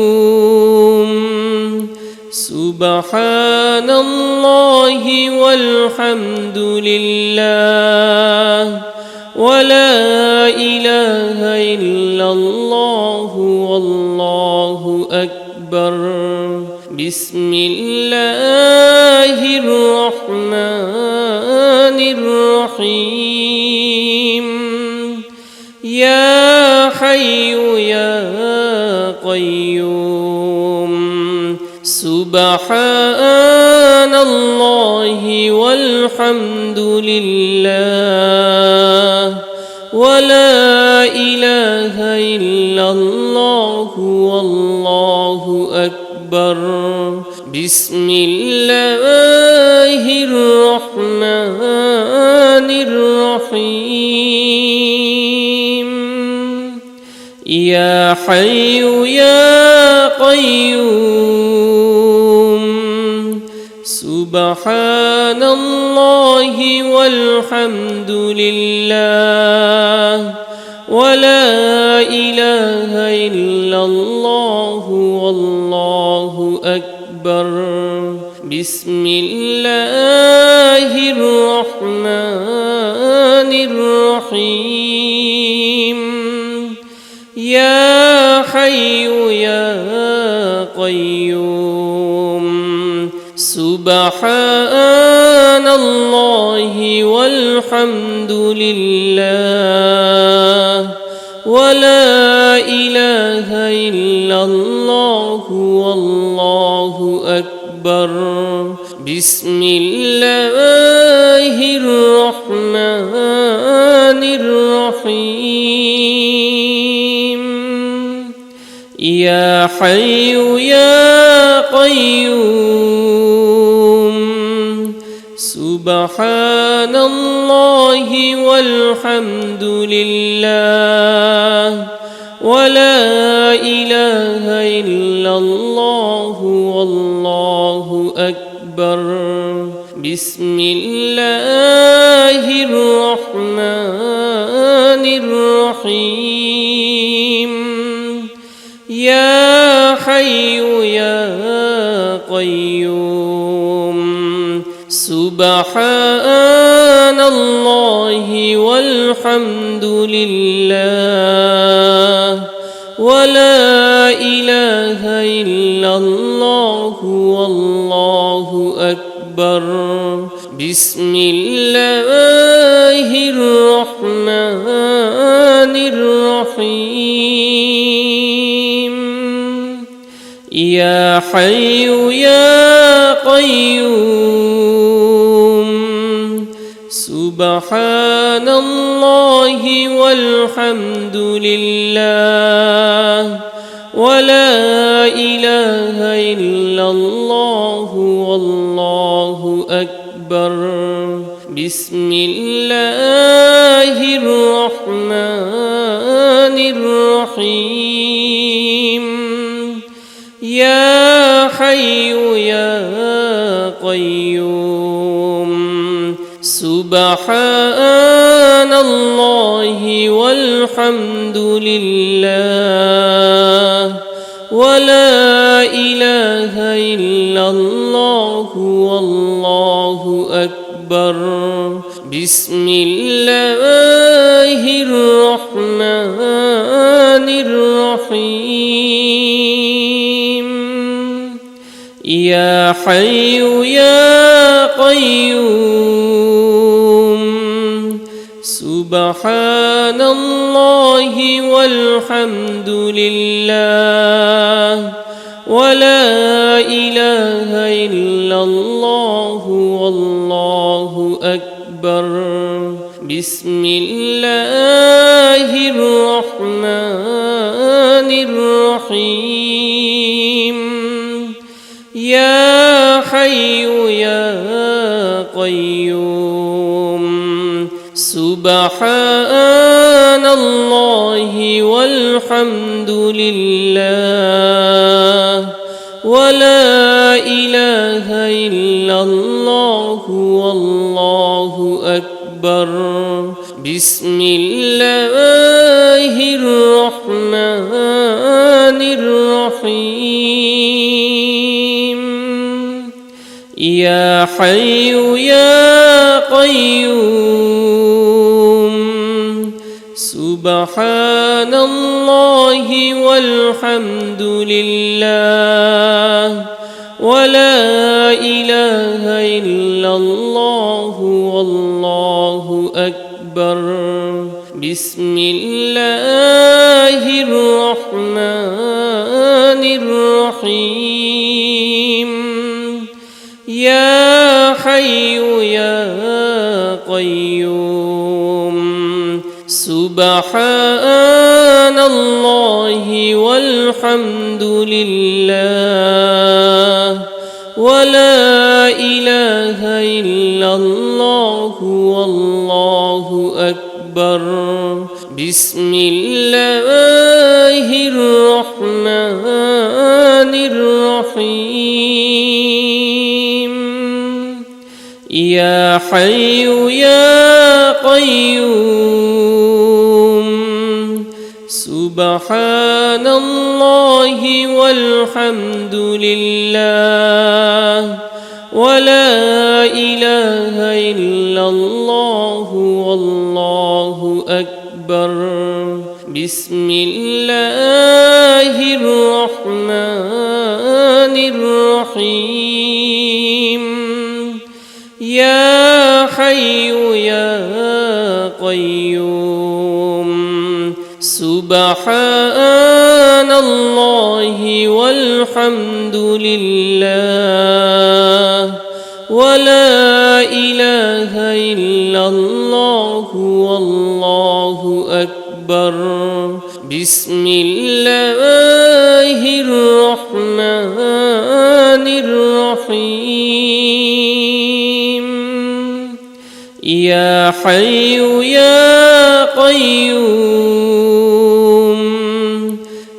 سبحان الله والحمد لله ولا إله إلا الله والله أكبر بسم الله الرحمن الرحيم يا حي يا قيوم سبحان الله والحمد لله ولا إله إلا الله والله أكبر بسم الله الرحمن الرحيم يا حي يا قيوم سبحان الله والحمد لله ولا إله إلا الله والله أكبر بسم الله الرحمن الرحيم يا حي يا قيوم سبحان الله والحمد لله أكبر بسم الله الرحمن الرحيم يا حي يا قيوم سبحان الله والحمد لله ولا إله إلا الله والله أكبر بسم الله الرحمن الرحيم يا حي يا قيوم سبحان الله والحمد لله ولا إله إلا الله والله أكبر بسم الله الرحمن الرحيم يا حي يا قيوم سبحان الله والحمد لله ولا إله إلا الله والله أكبر بسم الله الرحمن الرحيم يا حي يا قيوم سبحان الله والحمد لله ولا إله إلا الله والله أكبر بسم الله الرحمن الرحيم يا حي يا قيوم سبحان الله والحمد لله ولا إله إلا الله والله أكبر بسم الله الرحمن الرحيم يا حي يا قيوم سبحان الله والحمد لله ولا إله إلا الله والله أكبر بسم الله الرحمن الرحيم يا حي يا قيوم سبحان الله والحمد لله ولا إله إلا الله والله أكبر بسم الله الرحمن الرحيم يا حي يا قيوم سبحان الله والحمد لله ولا إله إلا الله والله أكبر بسم الله الرحمن الرحيم يا حي يا قيوم سبحان الله والحمد لله ولا إله إلا الله والله أكبر بسم الله الرحمن الرحيم يا حي يا قيوم سبحان الله والحمد لله ولا إله إلا الله والله أكبر بسم الله الرحمن الرحيم يا حي يا قيوم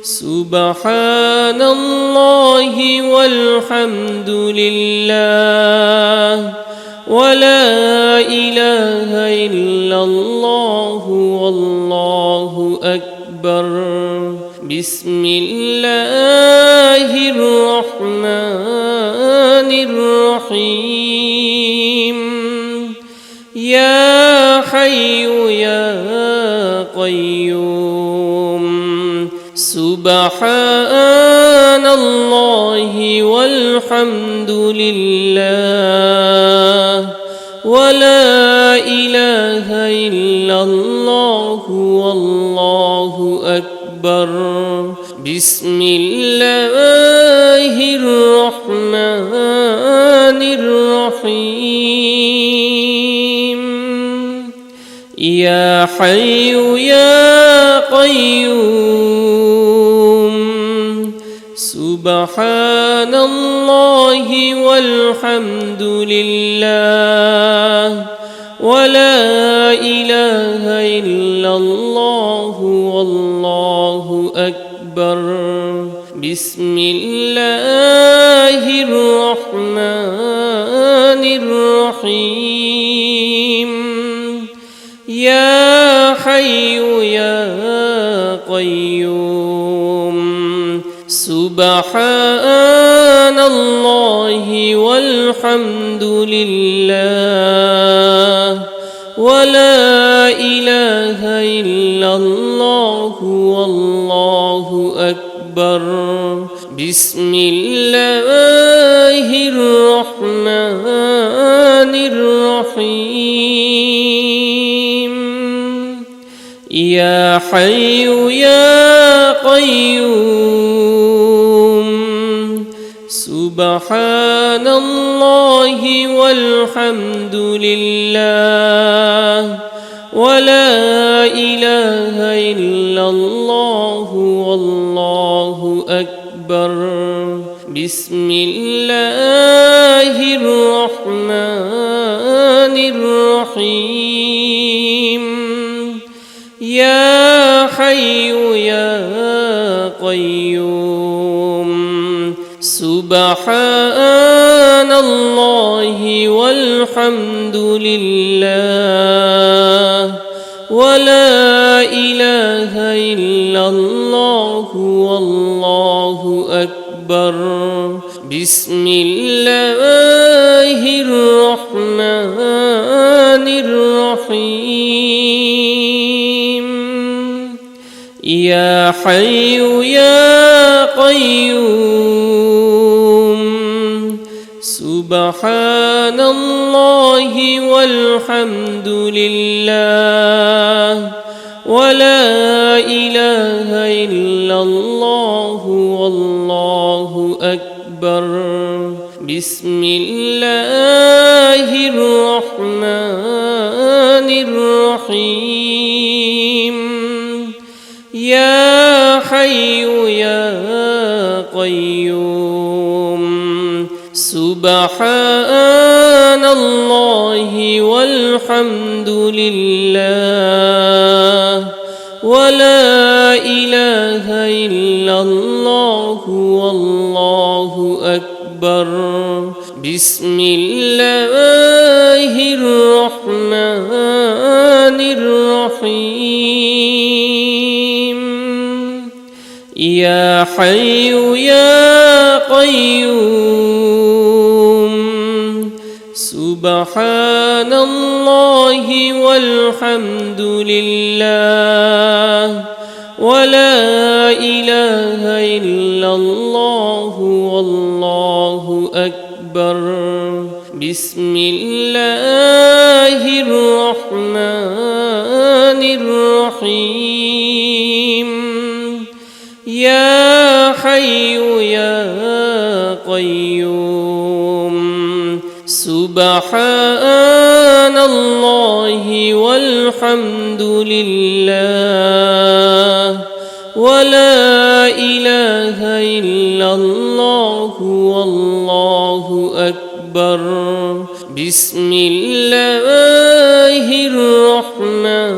سبحان الله والحمد لله ولا إله إلا الله والله أكبر بسم الله الرحمن الرحيم يا حي يا قيوم سبحان الله والحمد لله ولا إله إلا الله والله أكبر بسم الله الرحمن الرحيم يا حي يا قيوم سبحان الله والحمد لله ولا إله إلا الله والله أكبر بسم الله الرحمن الرحيم يا حي يا قيوم سبحان الله والحمد لله ولا إله إلا الله والله أكبر بسم الله الرحمن الرحيم يا حي يا قيوم سبحان الله والحمد لله ولا إله إلا الله والله أكبر بسم الله الرحمن الرحيم يا حي يا قيوم سبحان الله والحمد لله ولا إله إلا الله والله أكبر بسم الله الرحمن الرحيم يا حي يا قيوم سبحان الله والحمد لله ولا إله إلا الله والله أكبر بسم الله الرحمن الرحيم يا حي يا قيوم سبحان الله والحمد لله ولا إله إلا الله والله أكبر بسم الله الرحمن الرحيم يا حي يا قيوم سبحان الله والحمد لله ولا إله إلا الله والله أكبر بسم الله الرحمن الرحيم يا حي يا سبحان الله والحمد لله ولا إله إلا الله والله أكبر بسم الله الرحمن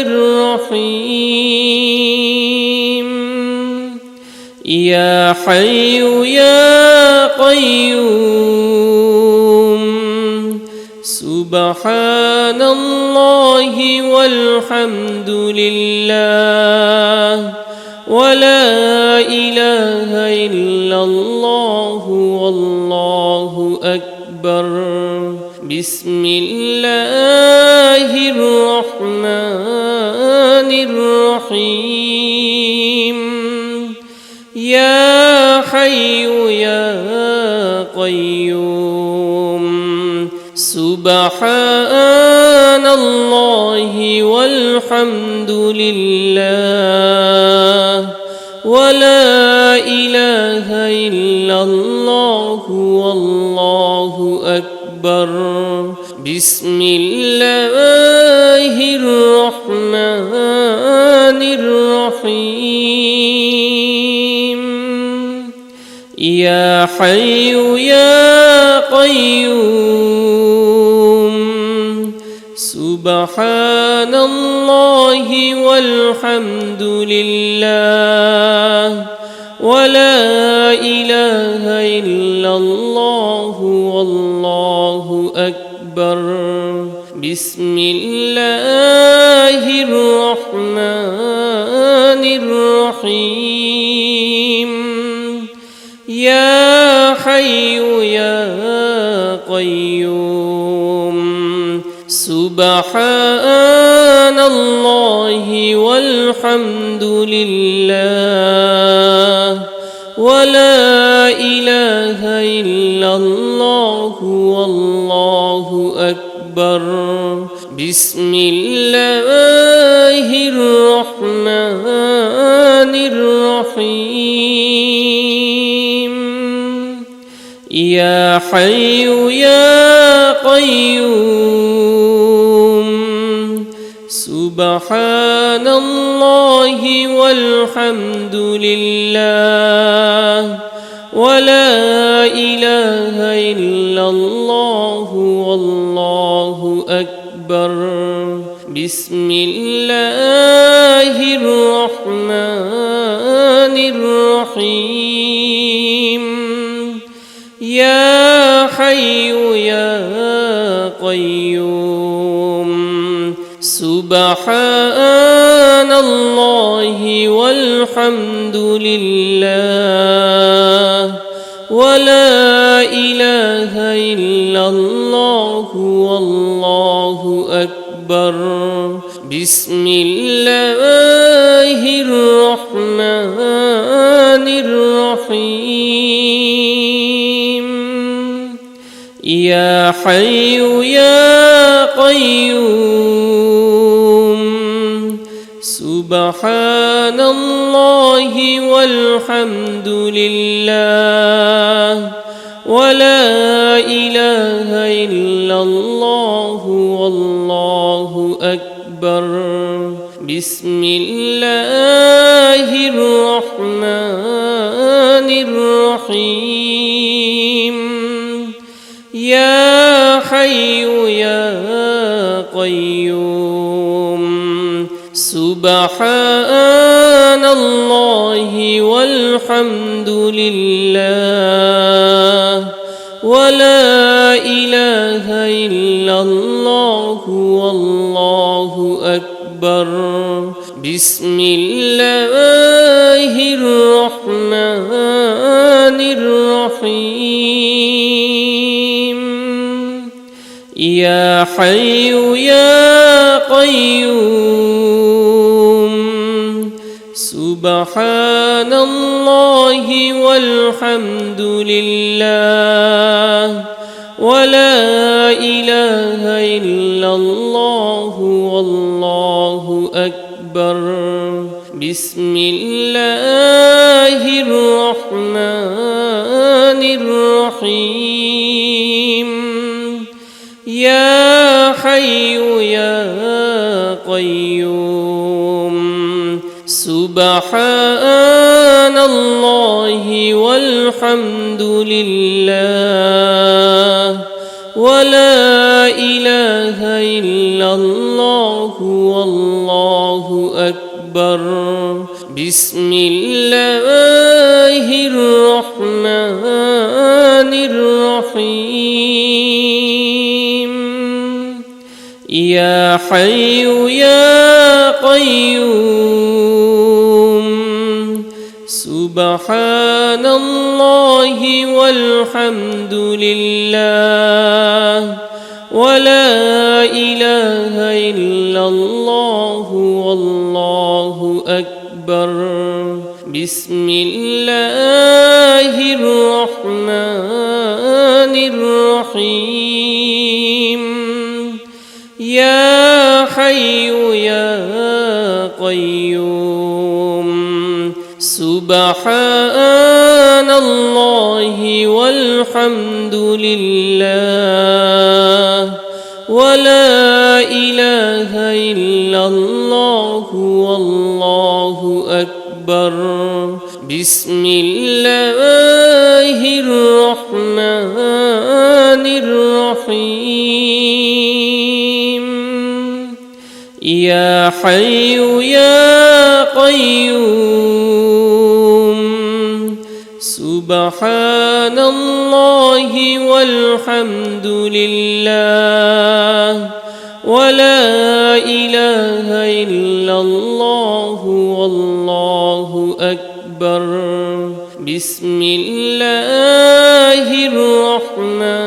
الرحيم يا حي يا قيوم سبحان الله والحمد لله ولا إله إلا الله والله أكبر بسم الله الرحمن الرحيم يا حي يا قيوم سبحان الله والحمد لله ولا إله إلا الله والله أكبر بسم الله الرحمن الرحيم يا حي يا قيوم سبحان الله والحمد لله ولا إله إلا الله والله أكبر بسم الله الرحمن الرحيم يا حي يا قيوم سبحان الله والحمد لله ولا إله إلا الله والله أكبر بسم الله الرحمن الرحيم يا حي يا قيوم سبحان الله والحمد لله ولا إله إلا الله والله أكبر بسم الله الرحمن الرحيم يا حي يا قيوم سبحان الله والحمد لله ولا إله إلا الله والله أكبر بسم الله الرحمن الرحيم يا حي يا قيوم سبحان الله والحمد لله ولا إله إلا الله والله أكبر بسم الله الرحمن الرحيم يا حي يا قيوم سبحان الله والحمد لله ولا إله إلا الله والله أكبر بسم الله الرحمن الرحيم يا حي يا قيوم سبحان الله والحمد لله ولا إله إلا الله والله أكبر بسم الله الرحمن الرحيم سبحان الله والحمد لله ولا إله إلا الله والله أكبر بسم الله الرحمن الرحيم يا حي يا قيوم سبحان الله والحمد لله ولا إله إلا الله والله أكبر بسم الله الرحمن الرحيم يا حي يا قيوم سبحان الله والحمد لله ولا إله إلا الله والله أكبر بسم الله الرحمن الرحيم يا حي يا قيوم سبحان الله والحمد لله ولا إله إلا الله والله أكبر بسم الله الرحمن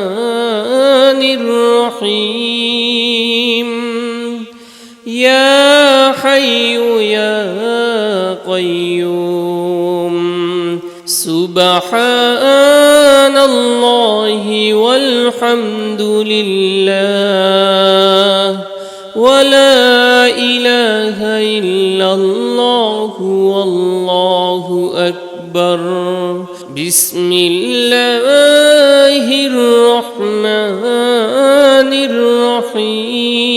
الرحيم يا حي يا قيوم سبحان الله والحمد لله ولا إله إلا الله والله أكبر بسم الله الرحمن الرحيم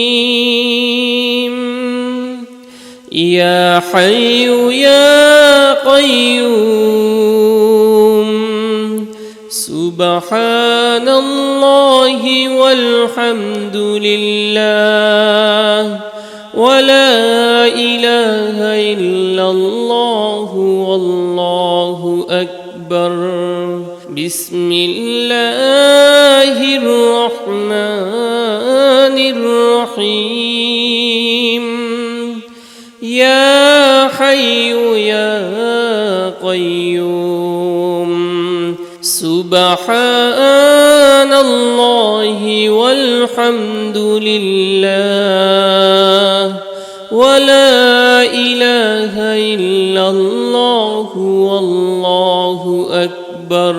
يا حي يا قيوم سبحان الله والحمد لله ولا إله إلا الله والله أكبر بسم الله الرحمن الرحيم يا حي يا قيوم سبحان الله والحمد لله ولا إله إلا الله والله أكبر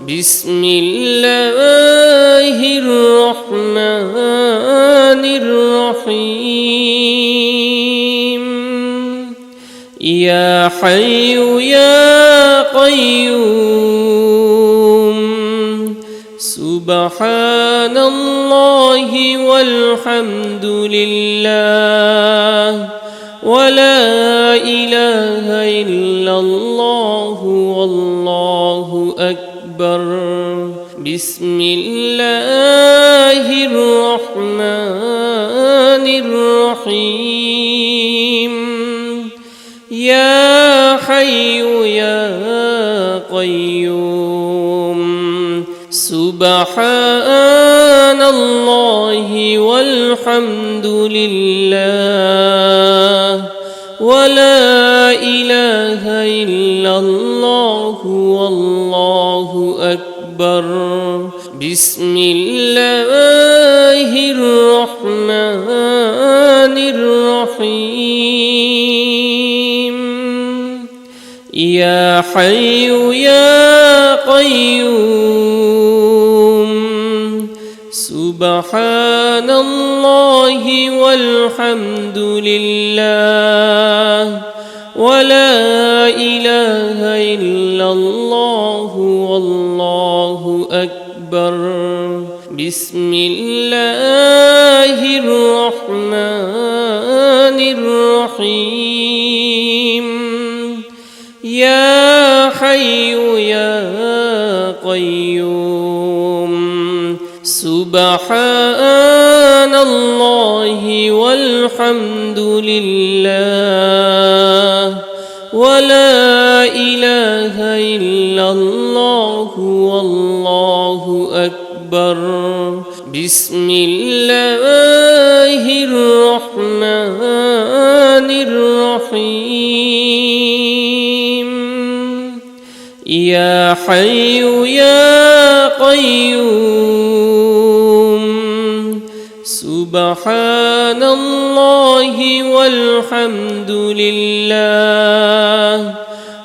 بسم الله الرحمن الرحيم يا حي يا قيوم سبحان الله والحمد لله ولا إله إلا الله والله أكبر بسم الله الرحمن الرحيم يا حي يا قيوم سبحان الله والحمد لله ولا إله إلا الله والله أكبر بسم الله الرحمن الرحيم يا حي يا قيوم سبحان الله والحمد لله ولا إله إلا الله والله أكبر بسم الله الرحمن الرحيم قيوم سبحان الله والحمد لله ولا إله إلا الله والله أكبر بسم الله الرحمن الرحيم يا حي يا قيوم سبحان الله والحمد لله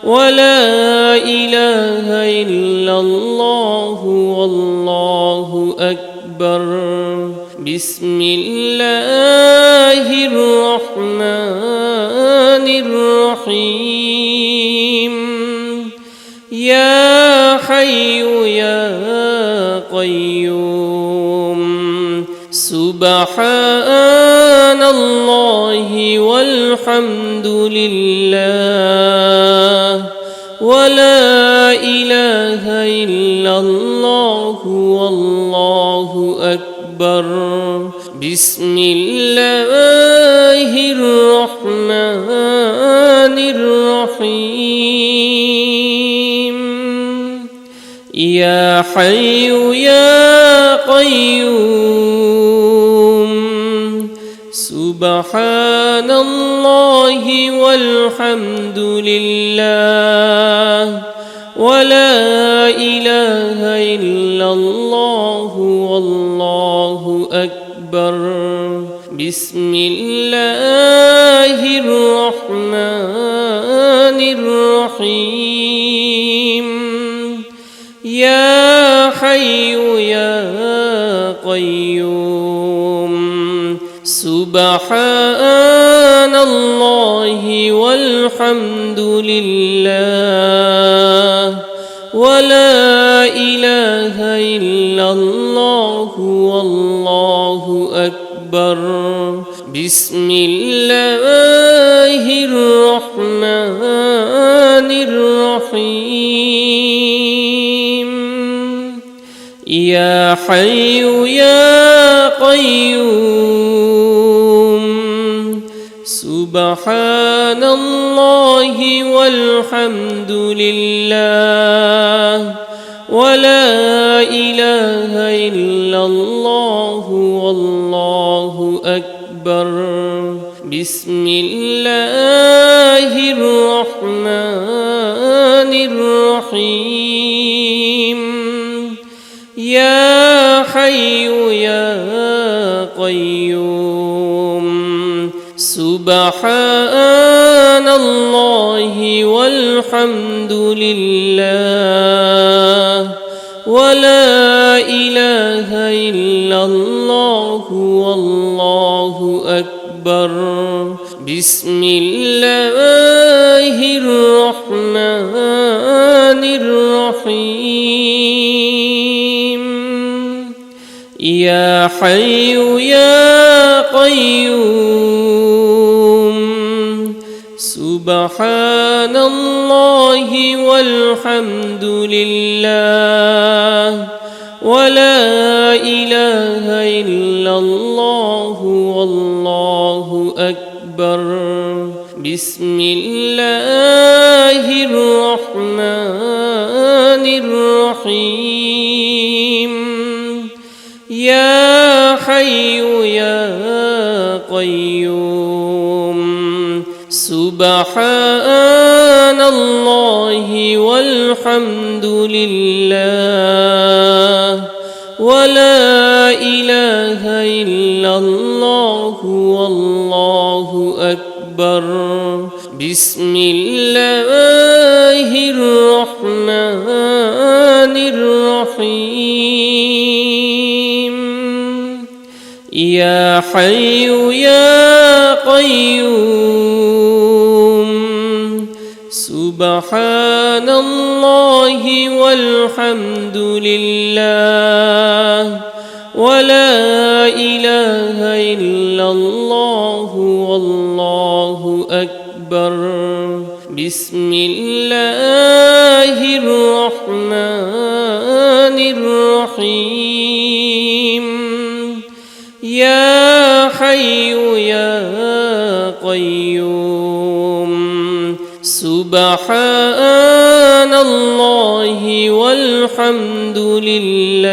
ولا إله إلا الله والله أكبر بسم الله الرحمن الرحيم يا حي يا قيوم سبحان الله والحمد لله ولا إله إلا الله والله أكبر بسم الله الرحمن الرحيم يا حي يا قيوم سبحان الله والحمد لله ولا إله إلا الله والله أكبر بسم الله الرحمن الرحيم يا حي يا قيوم سبحان الله والحمد لله ولا إله إلا الله والله أكبر بسم الله الرحمن الرحيم يا حي يا قيوم سبحان الله والحمد لله ولا إله إلا الله والله أكبر بسم الله الرحمن الرحيم يا حي يا قيوم سبحان الله والحمد لله ولا إله إلا الله والله أكبر بسم الله الرحمن الرحيم يا حي يا قيوم سبحان الله والحمد لله ولا إله إلا الله والله أكبر بسم الله الرحمن الرحيم يا حي يا قيوم سبحان الله والحمد لله ولا إله إلا الله والله أكبر بسم الله الرحمن الرحيم يا حي يا قيوم سبحان الله والحمد لله ولا إله إلا الله والله أكبر بسم الله الرحمن الرحيم يا حي يا قيوم سبحان الله والحمد لله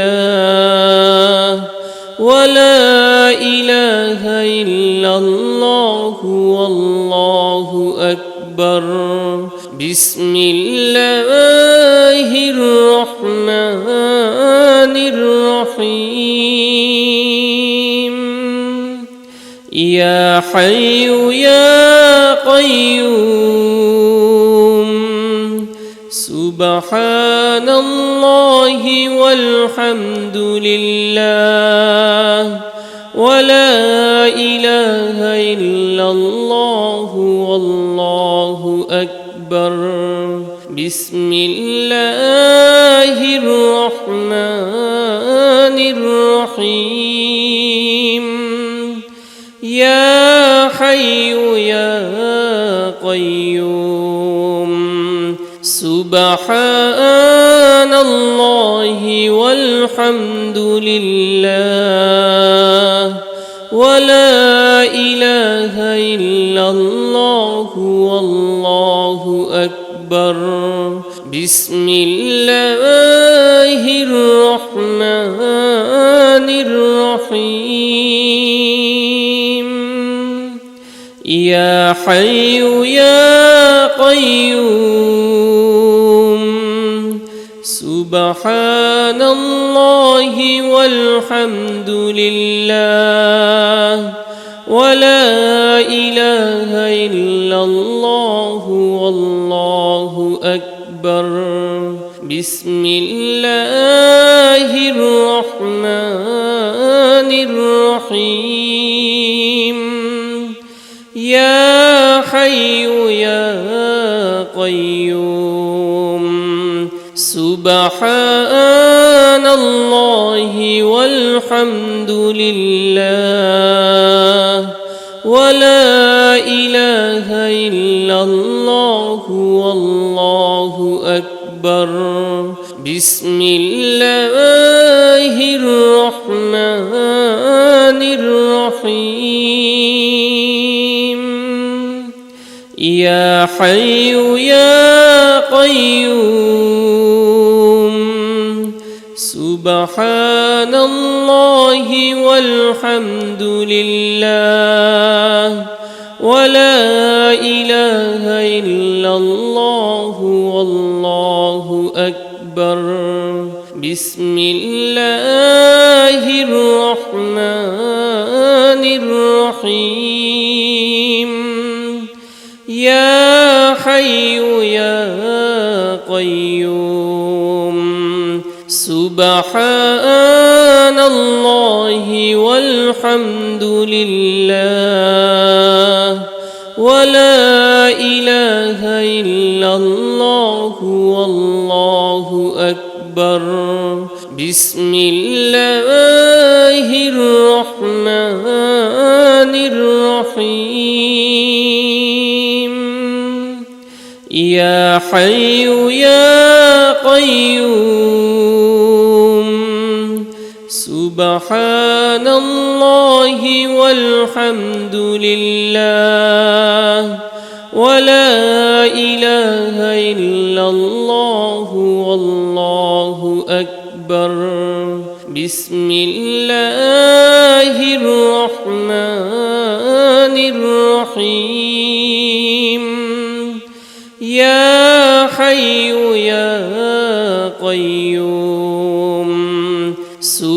ولا إله إلا الله والله أكبر بسم الله الرحمن الرحيم يا حي يا قيوم سبحان الله والحمد لله ولا إله إلا الله والله أكبر بسم الله الرحمن الرحيم يا حي يا قيوم سبحان الله والحمد لله ولا إله إلا الله والله أكبر بسم الله الرحمن الرحيم يا حي يا قيوم سبحان الله والحمد لله ولا إله إلا الله والله أكبر بسم الله الرحمن الرحيم يا حي يا قيوم سبحان الله والحمد لله ولا إله إلا الله والله أكبر بسم الله الرحمن الرحيم يا حي يا قيوم سبحان الله والحمد لله ولا إله إلا الله والله أكبر بسم الله الرحمن الرحيم يا حي يا قيوم سبحان الله والحمد لله ولا إله إلا الله والله أكبر بسم الله الرحمن الرحيم يا حي يا قيوم سبحان الله والحمد لله ولا إله إلا الله والله أكبر بسم الله الرحمن الرحيم يا حي يا قيوم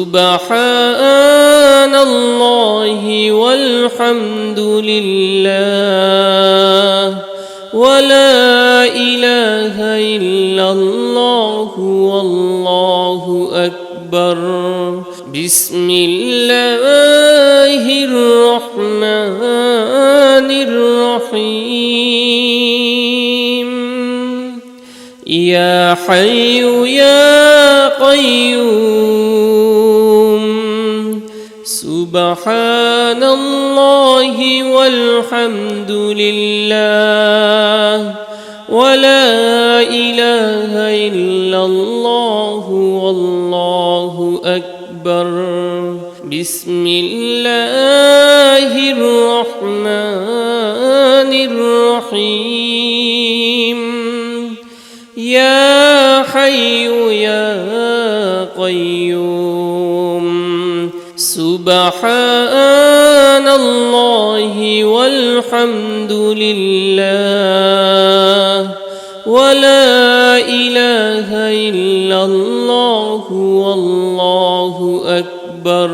سبحان الله والحمد لله ولا إله إلا الله والله أكبر بسم الله الرحمن الرحيم يا حي يا قيوم سبحان الله والحمد لله ولا إله إلا الله والله أكبر بسم الله الرحمن الرحيم يا حي يا قيوم سبحان الله والحمد لله ولا إله إلا الله والله أكبر